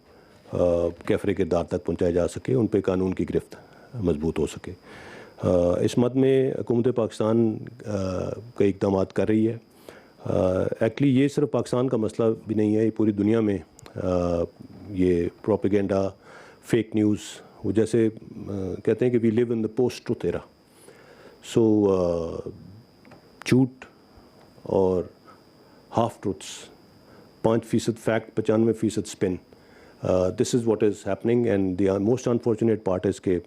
کیفرے کردار تک پہنچایا جا سکے, ان پہ قانون کی گرفت مضبوط ہو سکے. اس مد میں حکومت پاکستان کئی اقدامات کر رہی ہے. ایکچولی یہ صرف پاکستان کا مسئلہ بھی نہیں ہے, یہ پوری دنیا میں یہ پروپیگنڈا, فیک نیوز, وہ جیسے کہتے ہیں کہ وی لیو ان دا پوسٹ ٹروتھ ایرا. سو جھوٹ اور half truths, 5% fact, 95% spin, this is what is happening. And the most unfortunate part is کہ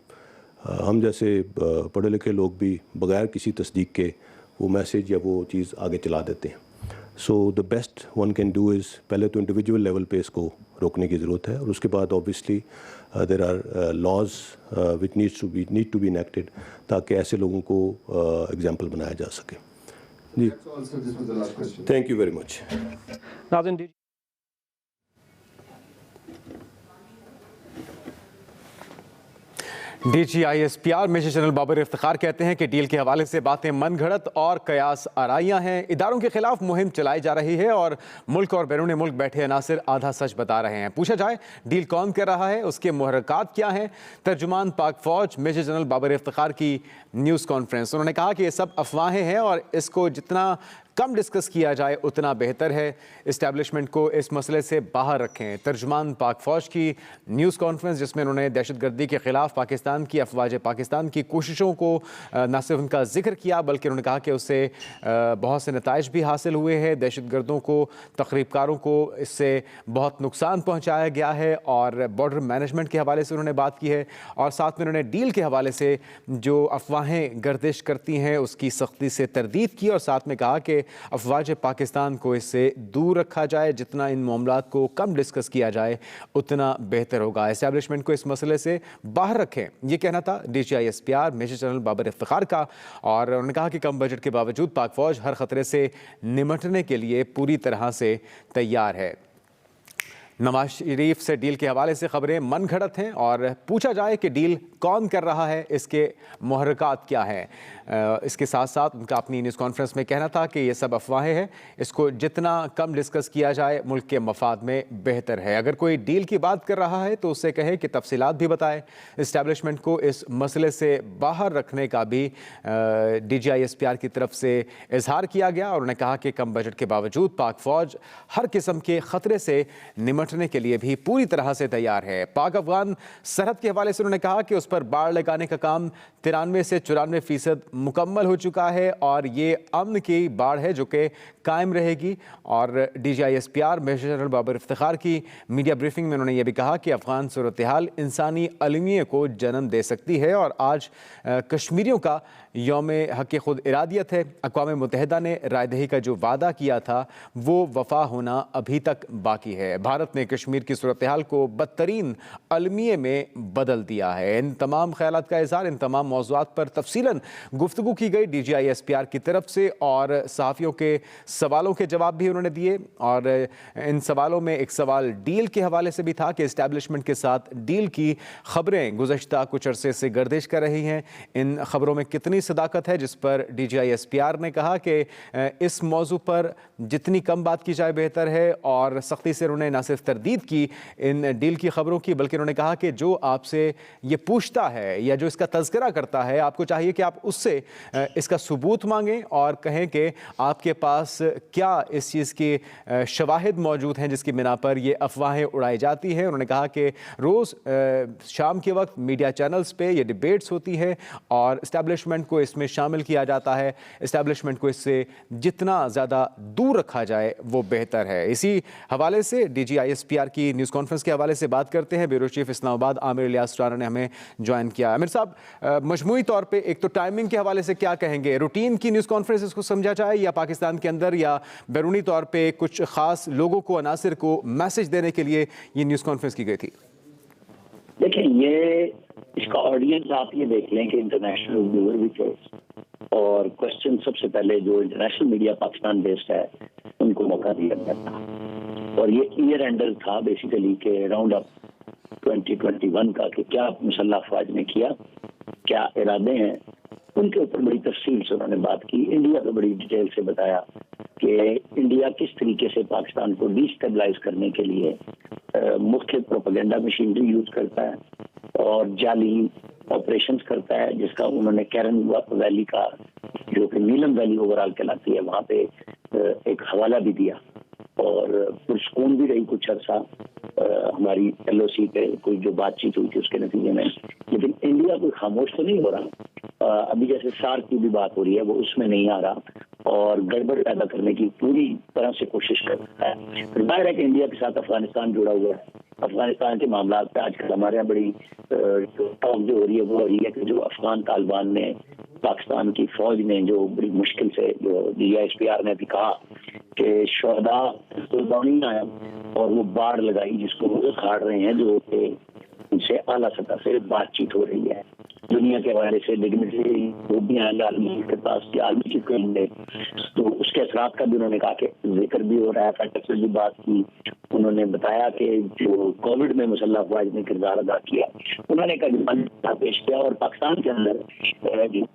ہم جیسے پڑھے لکھے لوگ بھی بغیر کسی تصدیق کے وہ میسیج یا وہ چیز آگے چلا دیتے ہیں. So the best one can do is, پہلے تو انڈیویجول لیول پہ اس کو روکنے کی ضرورت ہے, اور اس کے بعد obviously there are laws which need to be enacted تاکہ ایسے لوگوں کو ایگزامپل بنایا جا سکے. جی thank you very much. D G I S P R major general Babar Iftikhar کہتے ہیں کہ ڈیل کے حوالے سے باتیں من گھڑت اور قیاس آرائیاں ہیں. اداروں کے خلاف مہم چلائی جا رہی ہے اور ملک اور بیرون ملک بیٹھے عناصر آدھا سچ بتا رہے ہیں. پوچھا جائے ڈیل کون کر رہا ہے, اس کے محرکات کیا ہیں. ترجمان پاک فوج میجر جنرل بابر افتخار کی نیوز کانفرنس. انہوں نے کہا کہ یہ سب افواہیں ہیں اور اس کو جتنا کم ڈسکس کیا جائے اتنا بہتر ہے. اسٹیبلشمنٹ کو اس مسئلے سے باہر رکھیں. ترجمان پاک فوج کی نیوز کانفرنس جس میں انہوں نے دہشت گردی کے خلاف پاکستان کی افواج پاکستان کی کوششوں کو نہ صرف ان کا ذکر کیا بلکہ انہوں نے کہا کہ اس سے بہت سے نتائج بھی حاصل ہوئے ہیں. دہشت گردوں کو, تخریب کاروں کو اس سے بہت نقصان پہنچایا گیا ہے اور بارڈر مینجمنٹ کے حوالے سے انہوں نے بات کی ہے اور ساتھ میں انہوں نے ڈیل کے حوالے سے جو افواہیں گردش کرتی ہیں اس کی سختی سے تردید کی اور ساتھ میں کہا کہ افواج پاکستان کو اس سے دور رکھا جائے. جتنا ان معاملات کو کم ڈسکس کیا جائے اتنا بہتر ہوگا. اسٹیبلشمنٹ کو اس مسئلے سے باہر رکھیں, یہ کہنا تھا D G I S P R major general Babar Iftikhar کا. اور انہوں نے کہا کہ کم بجٹ کے باوجود پاک فوج ہر خطرے سے نمٹنے کے لیے پوری طرح سے تیار ہے. نواز شریف سے ڈیل کے حوالے سے خبریں من گھڑت ہیں اور پوچھا جائے کہ ڈیل کون کر رہا ہے, اس کے محرکات کیا ہیں. اس کے ساتھ ساتھ ان کا اپنی نیوز کانفرنس میں کہنا تھا کہ یہ سب افواہیں ہیں, اس کو جتنا کم ڈسکس کیا جائے ملک کے مفاد میں بہتر ہے. اگر کوئی ڈیل کی بات کر رہا ہے تو اس سے کہے کہ تفصیلات بھی بتائے. اسٹیبلشمنٹ کو اس مسئلے سے باہر رکھنے کا بھی D G I S P R کی طرف سے اظہار کیا گیا اور انہوں نے کہا کہ کم بجٹ کے باوجود پاک فوج ہر قسم کے خطرے سے نمٹنے کے لیے بھی پوری طرح سے تیار ہے. پاک افغان سرحد کے حوالے سے انہوں نے کہا کہ اس پر باڑ لگانے کا کام 93 سے 94% مکمل ہو چکا ہے اور یہ امن کی باڑ ہے جو کہ قائم رہے گی. اور D G I S P R major general Babar Iftikhar کی میڈیا بریفنگ میں انہوں نے یہ بھی کہا کہ افغان صورتحال انسانی المیہ کو جنم دے سکتی ہے اور آج کشمیریوں کا یوم حق خود ارادیت ہے. اقوام متحدہ نے رائے دہی کا جو وعدہ کیا تھا وہ وفا ہونا ابھی تک باقی ہے. بھارت نے کشمیر کی صورتحال کو بدترین المیہ میں بدل دیا ہے. ان تمام خیالات کا اظہار, ان تمام موضوعات پر تفصیلاً گفتگو کی گئی D G I S P R کی طرف سے اور صحافیوں کے سوالوں کے جواب بھی انہوں نے دیے. اور ان سوالوں میں ایک سوال ڈیل کے حوالے سے بھی تھا کہ اسٹیبلشمنٹ کے ساتھ ڈیل کی خبریں گزشتہ کچھ عرصے سے گردش کر رہی ہیں, ان خبروں میں کتنی صداقت ہے, جس پر D G I S P R نے کہا کہ اس موضوع پر جتنی کم بات کی جائے بہتر ہے. اور سختی سے انہوں نے نہ صرف تردید کی ان ڈیل کی خبروں کی بلکہ انہوں نے کہا کہ جو آپ سے یہ پوچھتا ہے یا جو اس کا تذکرہ کرتا ہے آپ کو چاہیے کہ آپ اس سے اس کا ثبوت مانگیں اور کہیں کہ آپ کے پاس کیا اس چیز کی شواہد موجود ہیں جس کی بنا پر یہ افواہیں اڑائی جاتی ہیں. انہوں نے کہا کہ روز شام کے وقت میڈیا چینلز پہ یہ ڈیبیٹس ہوتی ہے اور اسٹیبلشمنٹ کو اس میں شامل کیا جاتا ہے. اسٹیبلشمنٹ کو اس سے جتنا زیادہ دور رکھا جائے وہ بہتر ہے. اسی حوالے سے D G I S P R کی نیوز کانفرنس کے حوالے سے بات کرتے ہیں. بیورو چیف اسلام آباد عامر الیاس رانا نے ہمیں جوائن کیا. عامر صاحب, مجموعی طور پہ ایک تو ٹائمنگ کے حوالے سے کیا کہیں گے, روٹین کی نیوز کانفرنس اس کو سمجھا جائے یا پاکستان کے اندر یا بیرونی طور پہ کچھ خاص لوگوں کو, عناصر کو میسج دینے کے لیے یہ نیوز کانفرنس کی گئی تھی؟ دیکھیں, یہ اس کا آڈینس آپ یہ دیکھ لیں کہ انٹرنیشنل ویور بھی تھے اور کوشچن سب سے پہلے جو انٹرنیشنل میڈیا پاکستان بیسڈ ہے ان کو موقع دیا گیا تھا اور یہ ایئر اینڈر تھا بیسیکلی کہ راؤنڈ اپ 2021 کا کہ کیا مسلح افواج نے کیا, کیا ارادے ہیں, ان کے اوپر بڑی تفصیل سے انہوں نے بات کی. انڈیا کو بڑی ڈیٹیل سے بتایا کہ انڈیا کس طریقے سے پاکستان کو ڈی اسٹیبلائز کرنے کے لیے مختلف پروپیگنڈا مشینری یوز کرتا ہے اور جعلی آپریشنز کرتا ہے, جس کا انہوں نے کیرن ویلی کا جو کہ نیلم ویلی اوورال کہلاتی ہے وہاں پہ ایک حوالہ بھی دیا اور پرسکون بھی رہی کچھ عرصہ ہماری ایل او سی پہ کوئی جو بات چیت ہوئی تھی اس کے نتیجے میں. لیکن انڈیا کوئی خاموش تو نہیں ہو رہا. ابھی جیسے سار کی بھی بات ہو رہی ہے وہ اس میں نہیں آ رہا اور گڑبڑ پیدا کرنے کی پوری طرح سے کوشش کر رہا ہے. پھر ظاہر ہے کہ انڈیا کے ساتھ افغانستان جڑا ہوا ہے. افغانستان کے معاملات پہ آج کل ہمارے یہاں بڑی ٹاک جو ہو رہی ہے وہ ہو رہی ہے کہ جو افغان طالبان نے پاکستان کی فوج نے جو بڑی مشکل سے جو ڈی ایس پی آر نے بھی کہا کہ شہداء نہیں آیا اور وہ باڑ لگائی جس کو وہ کھاڑ رہے ہیں جو کہ ان سے اعلیٰ سطح سے بات چیت ہو رہی ہے. دنیا کے حوالے سے ڈگنیٹری وہ بھی آئیں گے عالمی کے پاس کہ عالمی چیز کریں گے تو اس کے اثرات کا بھی انہوں نے کہا کہ ذکر بھی ہو رہا ہے. فیکٹر سے بھی بات کی انہوں نے بتایا کہ جو کووڈ میں مسلح افواج نے کردار ادا کیا، انہوں نے ایک اجماع پیش کیا اور پاکستان کے اندر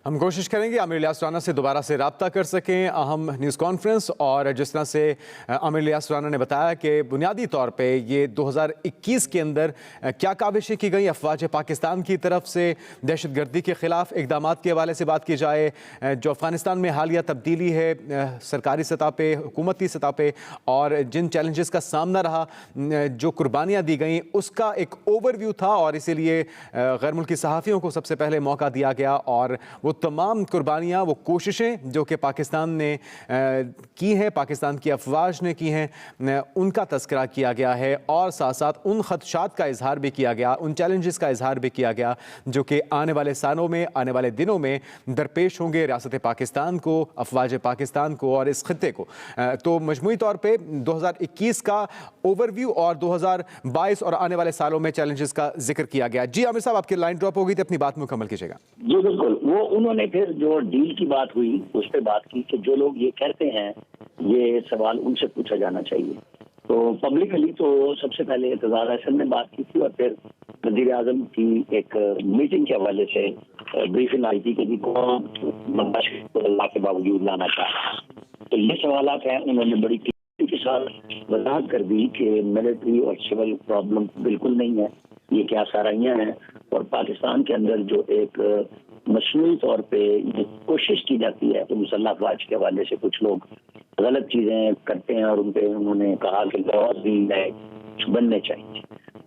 ہم کوشش کریں گے عامر الیاس رانا سے دوبارہ سے رابطہ کر سکیں اہم نیوز کانفرنس، اور جس طرح سے عامر الیاس رانا نے بتایا کہ بنیادی طور پہ یہ 2021 کے اندر کیا کاوشیں کی گئیں افواج پاکستان کی طرف سے دہشت گردی کے خلاف اقدامات کے حوالے سے بات کی جائے، جو افغانستان میں حالیہ تبدیلی ہے سرکاری سطح پہ، حکومتی سطح پہ، اور جن چیلنجز کا سامنا رہا، جو قربانیاں دی گئیں، اس کا ایک اوور ویو تھا، اور اسی لیے غیر ملکی صحافیوں کو سب سے پہلے موقع دیا گیا اور وہ تمام قربانیاں، وہ کوششیں جو کہ پاکستان نے کی ہیں، پاکستان کی افواج نے کی ہیں، ان کا تذکرہ کیا گیا ہے، اور ساتھ ساتھ ان خدشات کا اظہار بھی کیا گیا، ان چیلنجز کا اظہار بھی کیا گیا جو کہ آنے والے سالوں میں، آنے والے دنوں میں درپیش ہوں گے ریاست پاکستان کو، افواج پاکستان کو اور اس خطے کو۔ تو مجموعی طور پہ 2021 کا اوور ویو اور 2022 اور آنے والے سالوں میں چیلنجز کا ذکر کیا گیا۔ جی عامر صاحب، آپ کی لائن ڈراپ ہو گئی تھی، اپنی بات مکمل کیجیے گا۔ جی بالکل، وہ انہوں نے پھر جو ڈیل کی بات ہوئی اس پہ بات کی کہ جو لوگ یہ کہتے ہیں یہ سوال ان سے پوچھا جانا چاہیے۔ تو پبلکلی تو سب سے پہلے اعتزاز احسن نے بات کی تھی، اور پھر وزیر اعظم کی ایک میٹنگ کے حوالے سے بریفنگ آئی تھی کہ جی کون اللہ کے باوجود لانا چاہتا۔ تو یہ سوالات ہیں، انہوں نے بڑی کلیئرٹی کے ساتھ وضاحت کر دی کہ ملٹری اور سول پرابلم بالکل نہیں ہے، یہ کیا سارائیاں ہیں، اور پاکستان کے اندر جو ایک مصنوعی طور پہ یہ کوشش کی جاتی ہے کہ مسلح افواج کے حوالے سے کچھ لوگ غلط چیزیں کرتے ہیں، اور ان پہ انہوں نے کہا کہ لاز بھی نئے بننے چاہیے۔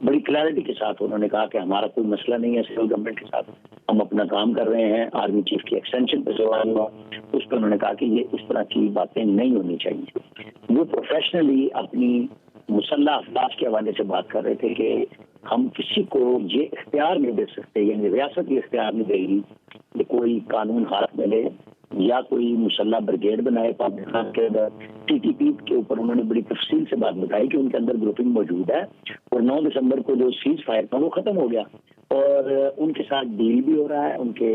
بڑی کلیئرٹی کے ساتھ انہوں نے کہا کہ ہمارا کوئی مسئلہ نہیں ہے سول گورنمنٹ کے ساتھ، ہم اپنا کام کر رہے ہیں۔ آرمی چیف کی ایکسٹینشن پہ سوال ہوا، اس پہ انہوں نے کہا کہ یہ اس طرح کی باتیں نہیں ہونی چاہیے۔ وہ پروفیشنلی اپنی مسلح افواج کے حوالے سے بات کر رہے تھے کہ ہم کسی کو یہ اختیار نہیں دے سکتے، یعنی ریاست یہ اختیار نہیں دے گی کہ کوئی قانون ہاتھ میں لے یا کوئی مسلح بریگیڈ بنائے پاکستان کے اندر۔ ٹی ٹی پی کے اوپر انہوں نے بڑی تفصیل سے بات بتائی کہ ان کے اندر گروپنگ موجود ہے، اور 9 دسمبر کو جو سیز فائر تھا وہ ختم ہو گیا، اور ان کے ساتھ ڈیل بھی ہو رہا ہے۔ ان کے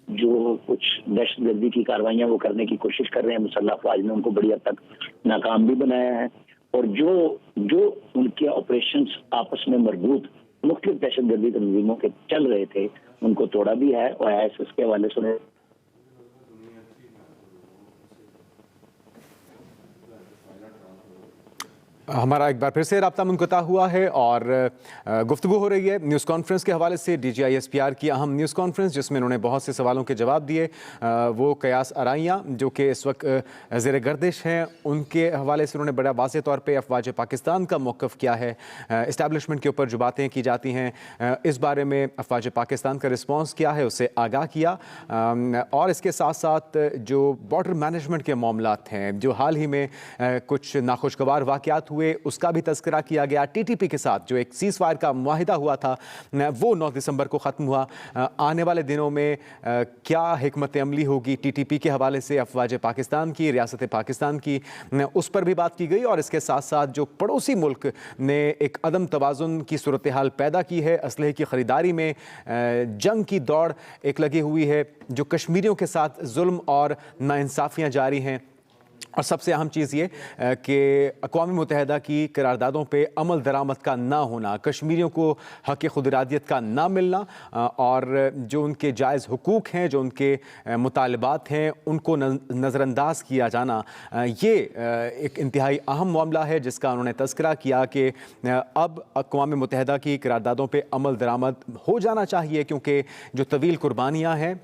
جو کچھ دہشت گردی کی کاروائیاں وہ کرنے کی کوشش کر رہے ہیں، مسلح افواج نے ان کو بڑی حد تک ناکام بھی بنایا ہے، اور جو ان کے آپریشنز آپس میں مربوط مختلف دہشت گردی تنظیموں کے چل رہے تھے ان کو توڑا بھی ہے، اور ISS کے حوالے سے ہمارا ایک بار پھر سے رابطہ منقطع ہوا ہے اور گفتگو ہو رہی ہے نیوز کانفرنس کے حوالے سے، DGISPR کی اہم نیوز کانفرنس جس میں انہوں نے بہت سے سوالوں کے جواب دیے۔ وہ قیاس آرائیاں جو کہ اس وقت زیر گردش ہیں، ان کے حوالے سے انہوں نے بڑا واضح طور پہ افواج پاکستان کا موقف کیا ہے، اسٹیبلشمنٹ کے اوپر جو باتیں کی جاتی ہیں اس بارے میں افواج پاکستان کا رسپانس کیا ہے، اسے آگاہ کیا، اور اس کے ساتھ ساتھ جو بارڈر مینجمنٹ کے معاملات ہیں، جو حال ہی میں کچھ ناخوشگوار واقعات ہوئے، اس کا بھی تذکرہ کیا گیا۔ TTP کے ساتھ جو ایک سیز فائر کا معاہدہ ہوا تھا وہ 9 دسمبر کو ختم ہوا۔ آنے والے دنوں میں کیا حکمت عملی ہوگی TTP کے حوالے سے، افواج پاکستان کی، ریاست پاکستان کی، اس پر بھی بات کی گئی، اور اس کے ساتھ ساتھ جو پڑوسی ملک نے ایک عدم توازن کی صورتحال پیدا کی ہے، اسلحے کی خریداری میں جنگ کی دوڑ ایک لگی ہوئی ہے، جو کشمیریوں کے ساتھ ظلم اور ناانصافیاں جاری ہیں، اور سب سے اہم چیز یہ کہ اقوام متحدہ کی قراردادوں پہ عمل درآمد کا نہ ہونا، کشمیریوں کو حق خود ارادیت کا نہ ملنا، اور جو ان کے جائز حقوق ہیں، جو ان کے مطالبات ہیں، ان کو نظر انداز کیا جانا، یہ ایک انتہائی اہم معاملہ ہے جس کا انہوں نے تذکرہ کیا کہ اب اقوام متحدہ کی قراردادوں پہ عمل درآمد ہو جانا چاہیے، کیونکہ جو طویل قربانیاں ہیں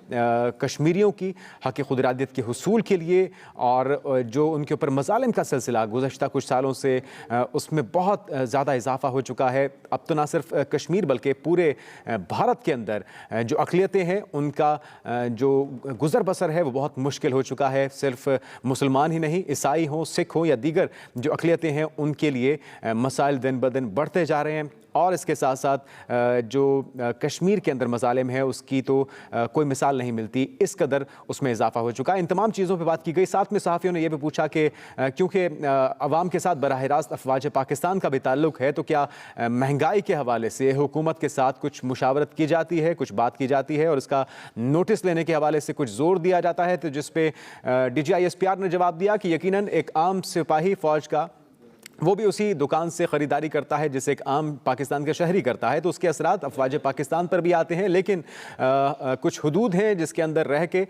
کشمیریوں کی حق خود ارادیت کے حصول کے لیے، اور جو ان کے اوپر مظالم کا سلسلہ گزشتہ کچھ سالوں سے اس میں بہت زیادہ اضافہ ہو چکا ہے۔ اب تو نہ صرف کشمیر بلکہ پورے بھارت کے اندر جو اقلیتیں ہیں ان کا جو گزر بسر ہے وہ بہت مشکل ہو چکا ہے۔ صرف مسلمان ہی نہیں، عیسائی ہوں، سکھ ہوں یا دیگر جو اقلیتیں ہیں، ان کے لیے مسائل دن بدن بڑھتے جا رہے ہیں۔ اور اس کے ساتھ ساتھ جو کشمیر کے اندر مظالم ہے اس کی تو کوئی مثال نہیں ملتی، اس قدر اس میں اضافہ ہو چکا ہے۔ ان تمام چیزوں پہ بات کی گئی۔ ساتھ میں صحافیوں نے یہ بھی پوچھا کہ کیونکہ عوام کے ساتھ براہ راست افواج پاکستان کا بھی تعلق ہے، تو کیا مہنگائی کے حوالے سے حکومت کے ساتھ کچھ مشاورت کی جاتی ہے، کچھ بات کی جاتی ہے اور اس کا نوٹس لینے کے حوالے سے کچھ زور دیا جاتا ہے؟ تو جس پہ DGISPR نے جواب دیا کہ یقیناً ایک عام سپاہی فوج کا وہ بھی اسی دکان سے خریداری کرتا ہے جسے ایک عام پاکستان کا شہری کرتا ہے، تو اس کے اثرات افواج پاکستان پر بھی آتے ہیں، لیکن کچھ حدود ہیں جس کے اندر رہ کے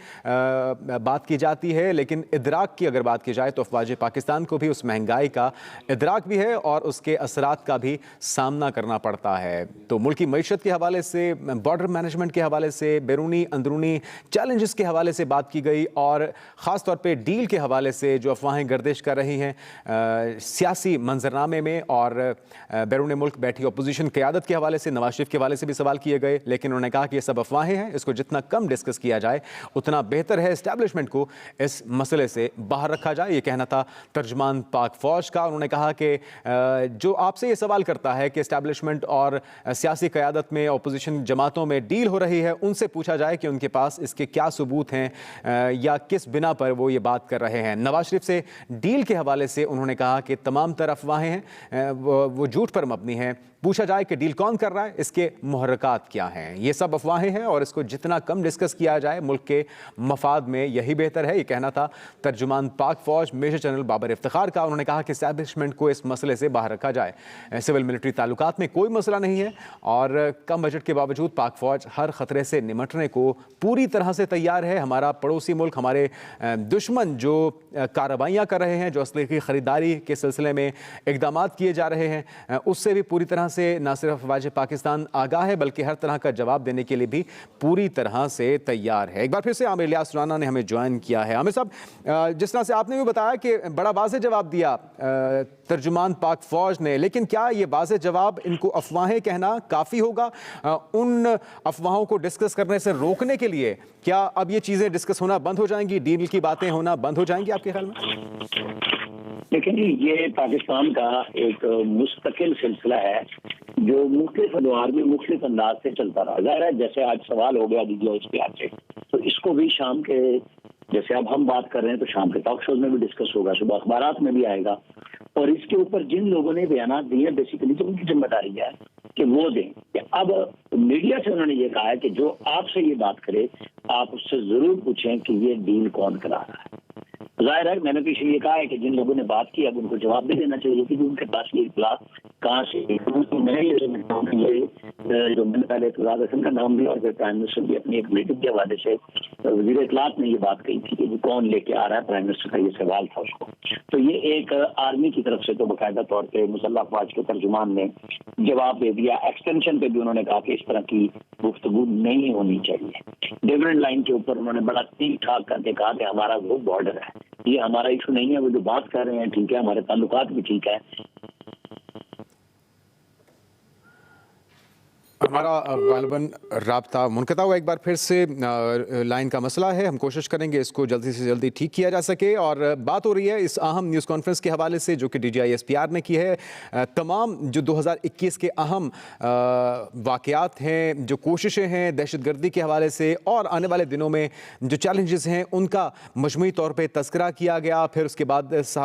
بات کی جاتی ہے۔ لیکن ادراک کی اگر بات کی جائے تو افواج پاکستان کو بھی اس مہنگائی کا ادراک بھی ہے اور اس کے اثرات کا بھی سامنا کرنا پڑتا ہے۔ تو ملکی معیشت کے حوالے سے، بارڈر مینجمنٹ کے حوالے سے، بیرونی اندرونی چیلنجز کے حوالے سے بات کی گئی، اور خاص طور پہ ڈیل کے حوالے سے جو افواہیں گردش کر رہی ہیں سیاسی منظرنامے میں، اور بیرون ملک بیٹھی اپوزیشن قیادت کے حوالے سے، نواز شریف کے حوالے سے بھی سوال کیے گئے، لیکن انہوں نے کہا کہ یہ سب افواہیں ہیں، اس کو جتنا کم ڈسکس کیا جائے اتنا بہتر ہے، اسٹیبلشمنٹ کو اس مسئلے سے باہر رکھا جائے۔ یہ کہنا تھا ترجمان پاک فوج کا۔ انہوں نے کہا کہ جو آپ سے یہ سوال کرتا ہے کہ اسٹیبلشمنٹ اور سیاسی قیادت میں، اپوزیشن جماعتوں میں ڈیل ہو رہی ہے، ان سے پوچھا جائے کہ ان کے پاس اس کے کیا ثبوت ہیں یا کس بنا پر وہ یہ بات کر رہے ہیں۔ نواز شریف سے ڈیل کے حوالے سے انہوں نے کہا کہ تمام طرف افواہیں ہیں، وہ جھوٹ پر مبنی ہیں، پوچھا جائے کہ ڈیل کون کر رہا ہے، اس کے محرکات کیا ہیں۔ یہ سب افواہیں ہیں اور اس کو جتنا کم ڈسکس کیا جائے ملک کے مفاد میں یہی بہتر ہے۔ یہ کہنا تھا ترجمان پاک فوج میجر جنرل بابر افتخار کا۔ انہوں نے کہا کہ اسٹیبلشمنٹ کو اس مسئلے سے باہر رکھا جائے، سول ملٹری تعلقات میں کوئی مسئلہ نہیں ہے، اور کم بجٹ کے باوجود پاک فوج ہر خطرے سے نمٹنے کو پوری طرح سے تیار ہے۔ ہمارا پڑوسی ملک، ہمارے دشمن جو کارروائیاں کر رہے ہیں، جو اسلحے کی خریداری کے سلسلے میں اقدامات کیے جا رہے ہیں، اس سے بھی پوری طرح سے نہ صرف افواج پاکستان آگاہ ہے بلکہ ہر طرح کا جواب دینے کے لیے بھی پوری طرح سے تیار ہے۔ ایک بار پھر سے عامر الیاس رانا نے ہمیں جوائن کیا ہے۔ عامر صاحب، جس طرح سے آپ نے بھی بتایا کہ بڑا واضح جواب دیا ترجمان پاک فوج نے، لیکن کیا یہ واضح جواب ان کو افواہیں کہنا کافی ہوگا؟ ان افواہوں کو ڈسکس کرنے سے روکنے کے لیے کیا اب یہ چیزیں ڈسکس ہونا بند ہو جائیں گی، ڈیل کی باتیں ہونا بند ہو جائیں گی آپ کے خیال میں؟ لیکن یہ پاکستان کا ایک مستقل سلسلہ ہے جو مختلف ادوار میں مختلف انداز سے چلتا رہا۔ ظاہر ہے جیسے آج سوال ہو گیا DGISPR سے، تو اس کو بھی شام کے، جیسے اب ہم بات کر رہے ہیں تو شام کے ٹاک شوز میں بھی ڈسکس ہوگا، صبح اخبارات میں بھی آئے گا، اور اس کے اوپر جن لوگوں نے بیانات دیے بیسیکلی تو ان کی ذمہ داری ہے کہ وہ دیں۔ کہ اب میڈیا سے انہوں نے یہ کہا ہے کہ جو آپ سے یہ بات کرے آپ اس سے ضرور پوچھیں کہ یہ ڈیل کون کرا رہا ہے۔ ظاہر ہے میں نے پیچھے یہ کہا ہے کہ جن لوگوں نے بات کی اب ان کو جواب بھی دینا چاہیے کہ ان کے پاس یہ اطلاع کہاں سے، میں یہ سمجھتا ہوں کہ یہ جو میں نے پہلے اطلاع حسن کا نام دیا اور پھر پرائم منسٹر بھی اپنی ایک میٹنگ کے حوالے سے وزیر اطلاعات نے یہ بات کہی تھی کہ کون لے کے آ رہا ہے، پرائم منسٹر کا یہ سوال تھا اس کو۔ تو یہ ایک آرمی کی طرف سے تو باقاعدہ طور پہ مسلح افواج کے ترجمان نے جواب دے دیا۔ ایکسٹینشن پہ بھی انہوں نے کہا کہ اس طرح کی گفتگو نہیں ہونی چاہیے۔ ڈیفرنٹ لائن کے اوپر انہوں نے بڑا ٹھیک ٹھاک کر کے کہا کہ ہمارا وہ بارڈر ہے، یہ ہمارا ایشو نہیں ہے، وہ جو بات کر رہے ہیں ٹھیک ہے، ہمارے تعلقات بھی ٹھیک ہے۔ ہمارا غالباً رابطہ منقطع ہوا، ایک بار پھر سے لائن کا مسئلہ ہے، ہم کوشش کریں گے اس کو جلدی سے جلدی ٹھیک کیا جا سکے۔ اور بات ہو رہی ہے اس اہم نیوز کانفرنس کے حوالے سے جو کہ DGISPR نے کی ہے، تمام جو 2021 کے اہم واقعات ہیں، جو کوششیں ہیں دہشت گردی کے حوالے سے اور آنے والے دنوں میں جو چیلنجز ہیں ان کا مجموعی طور پہ تذکرہ کیا گیا۔ پھر اس کے بعد صاحب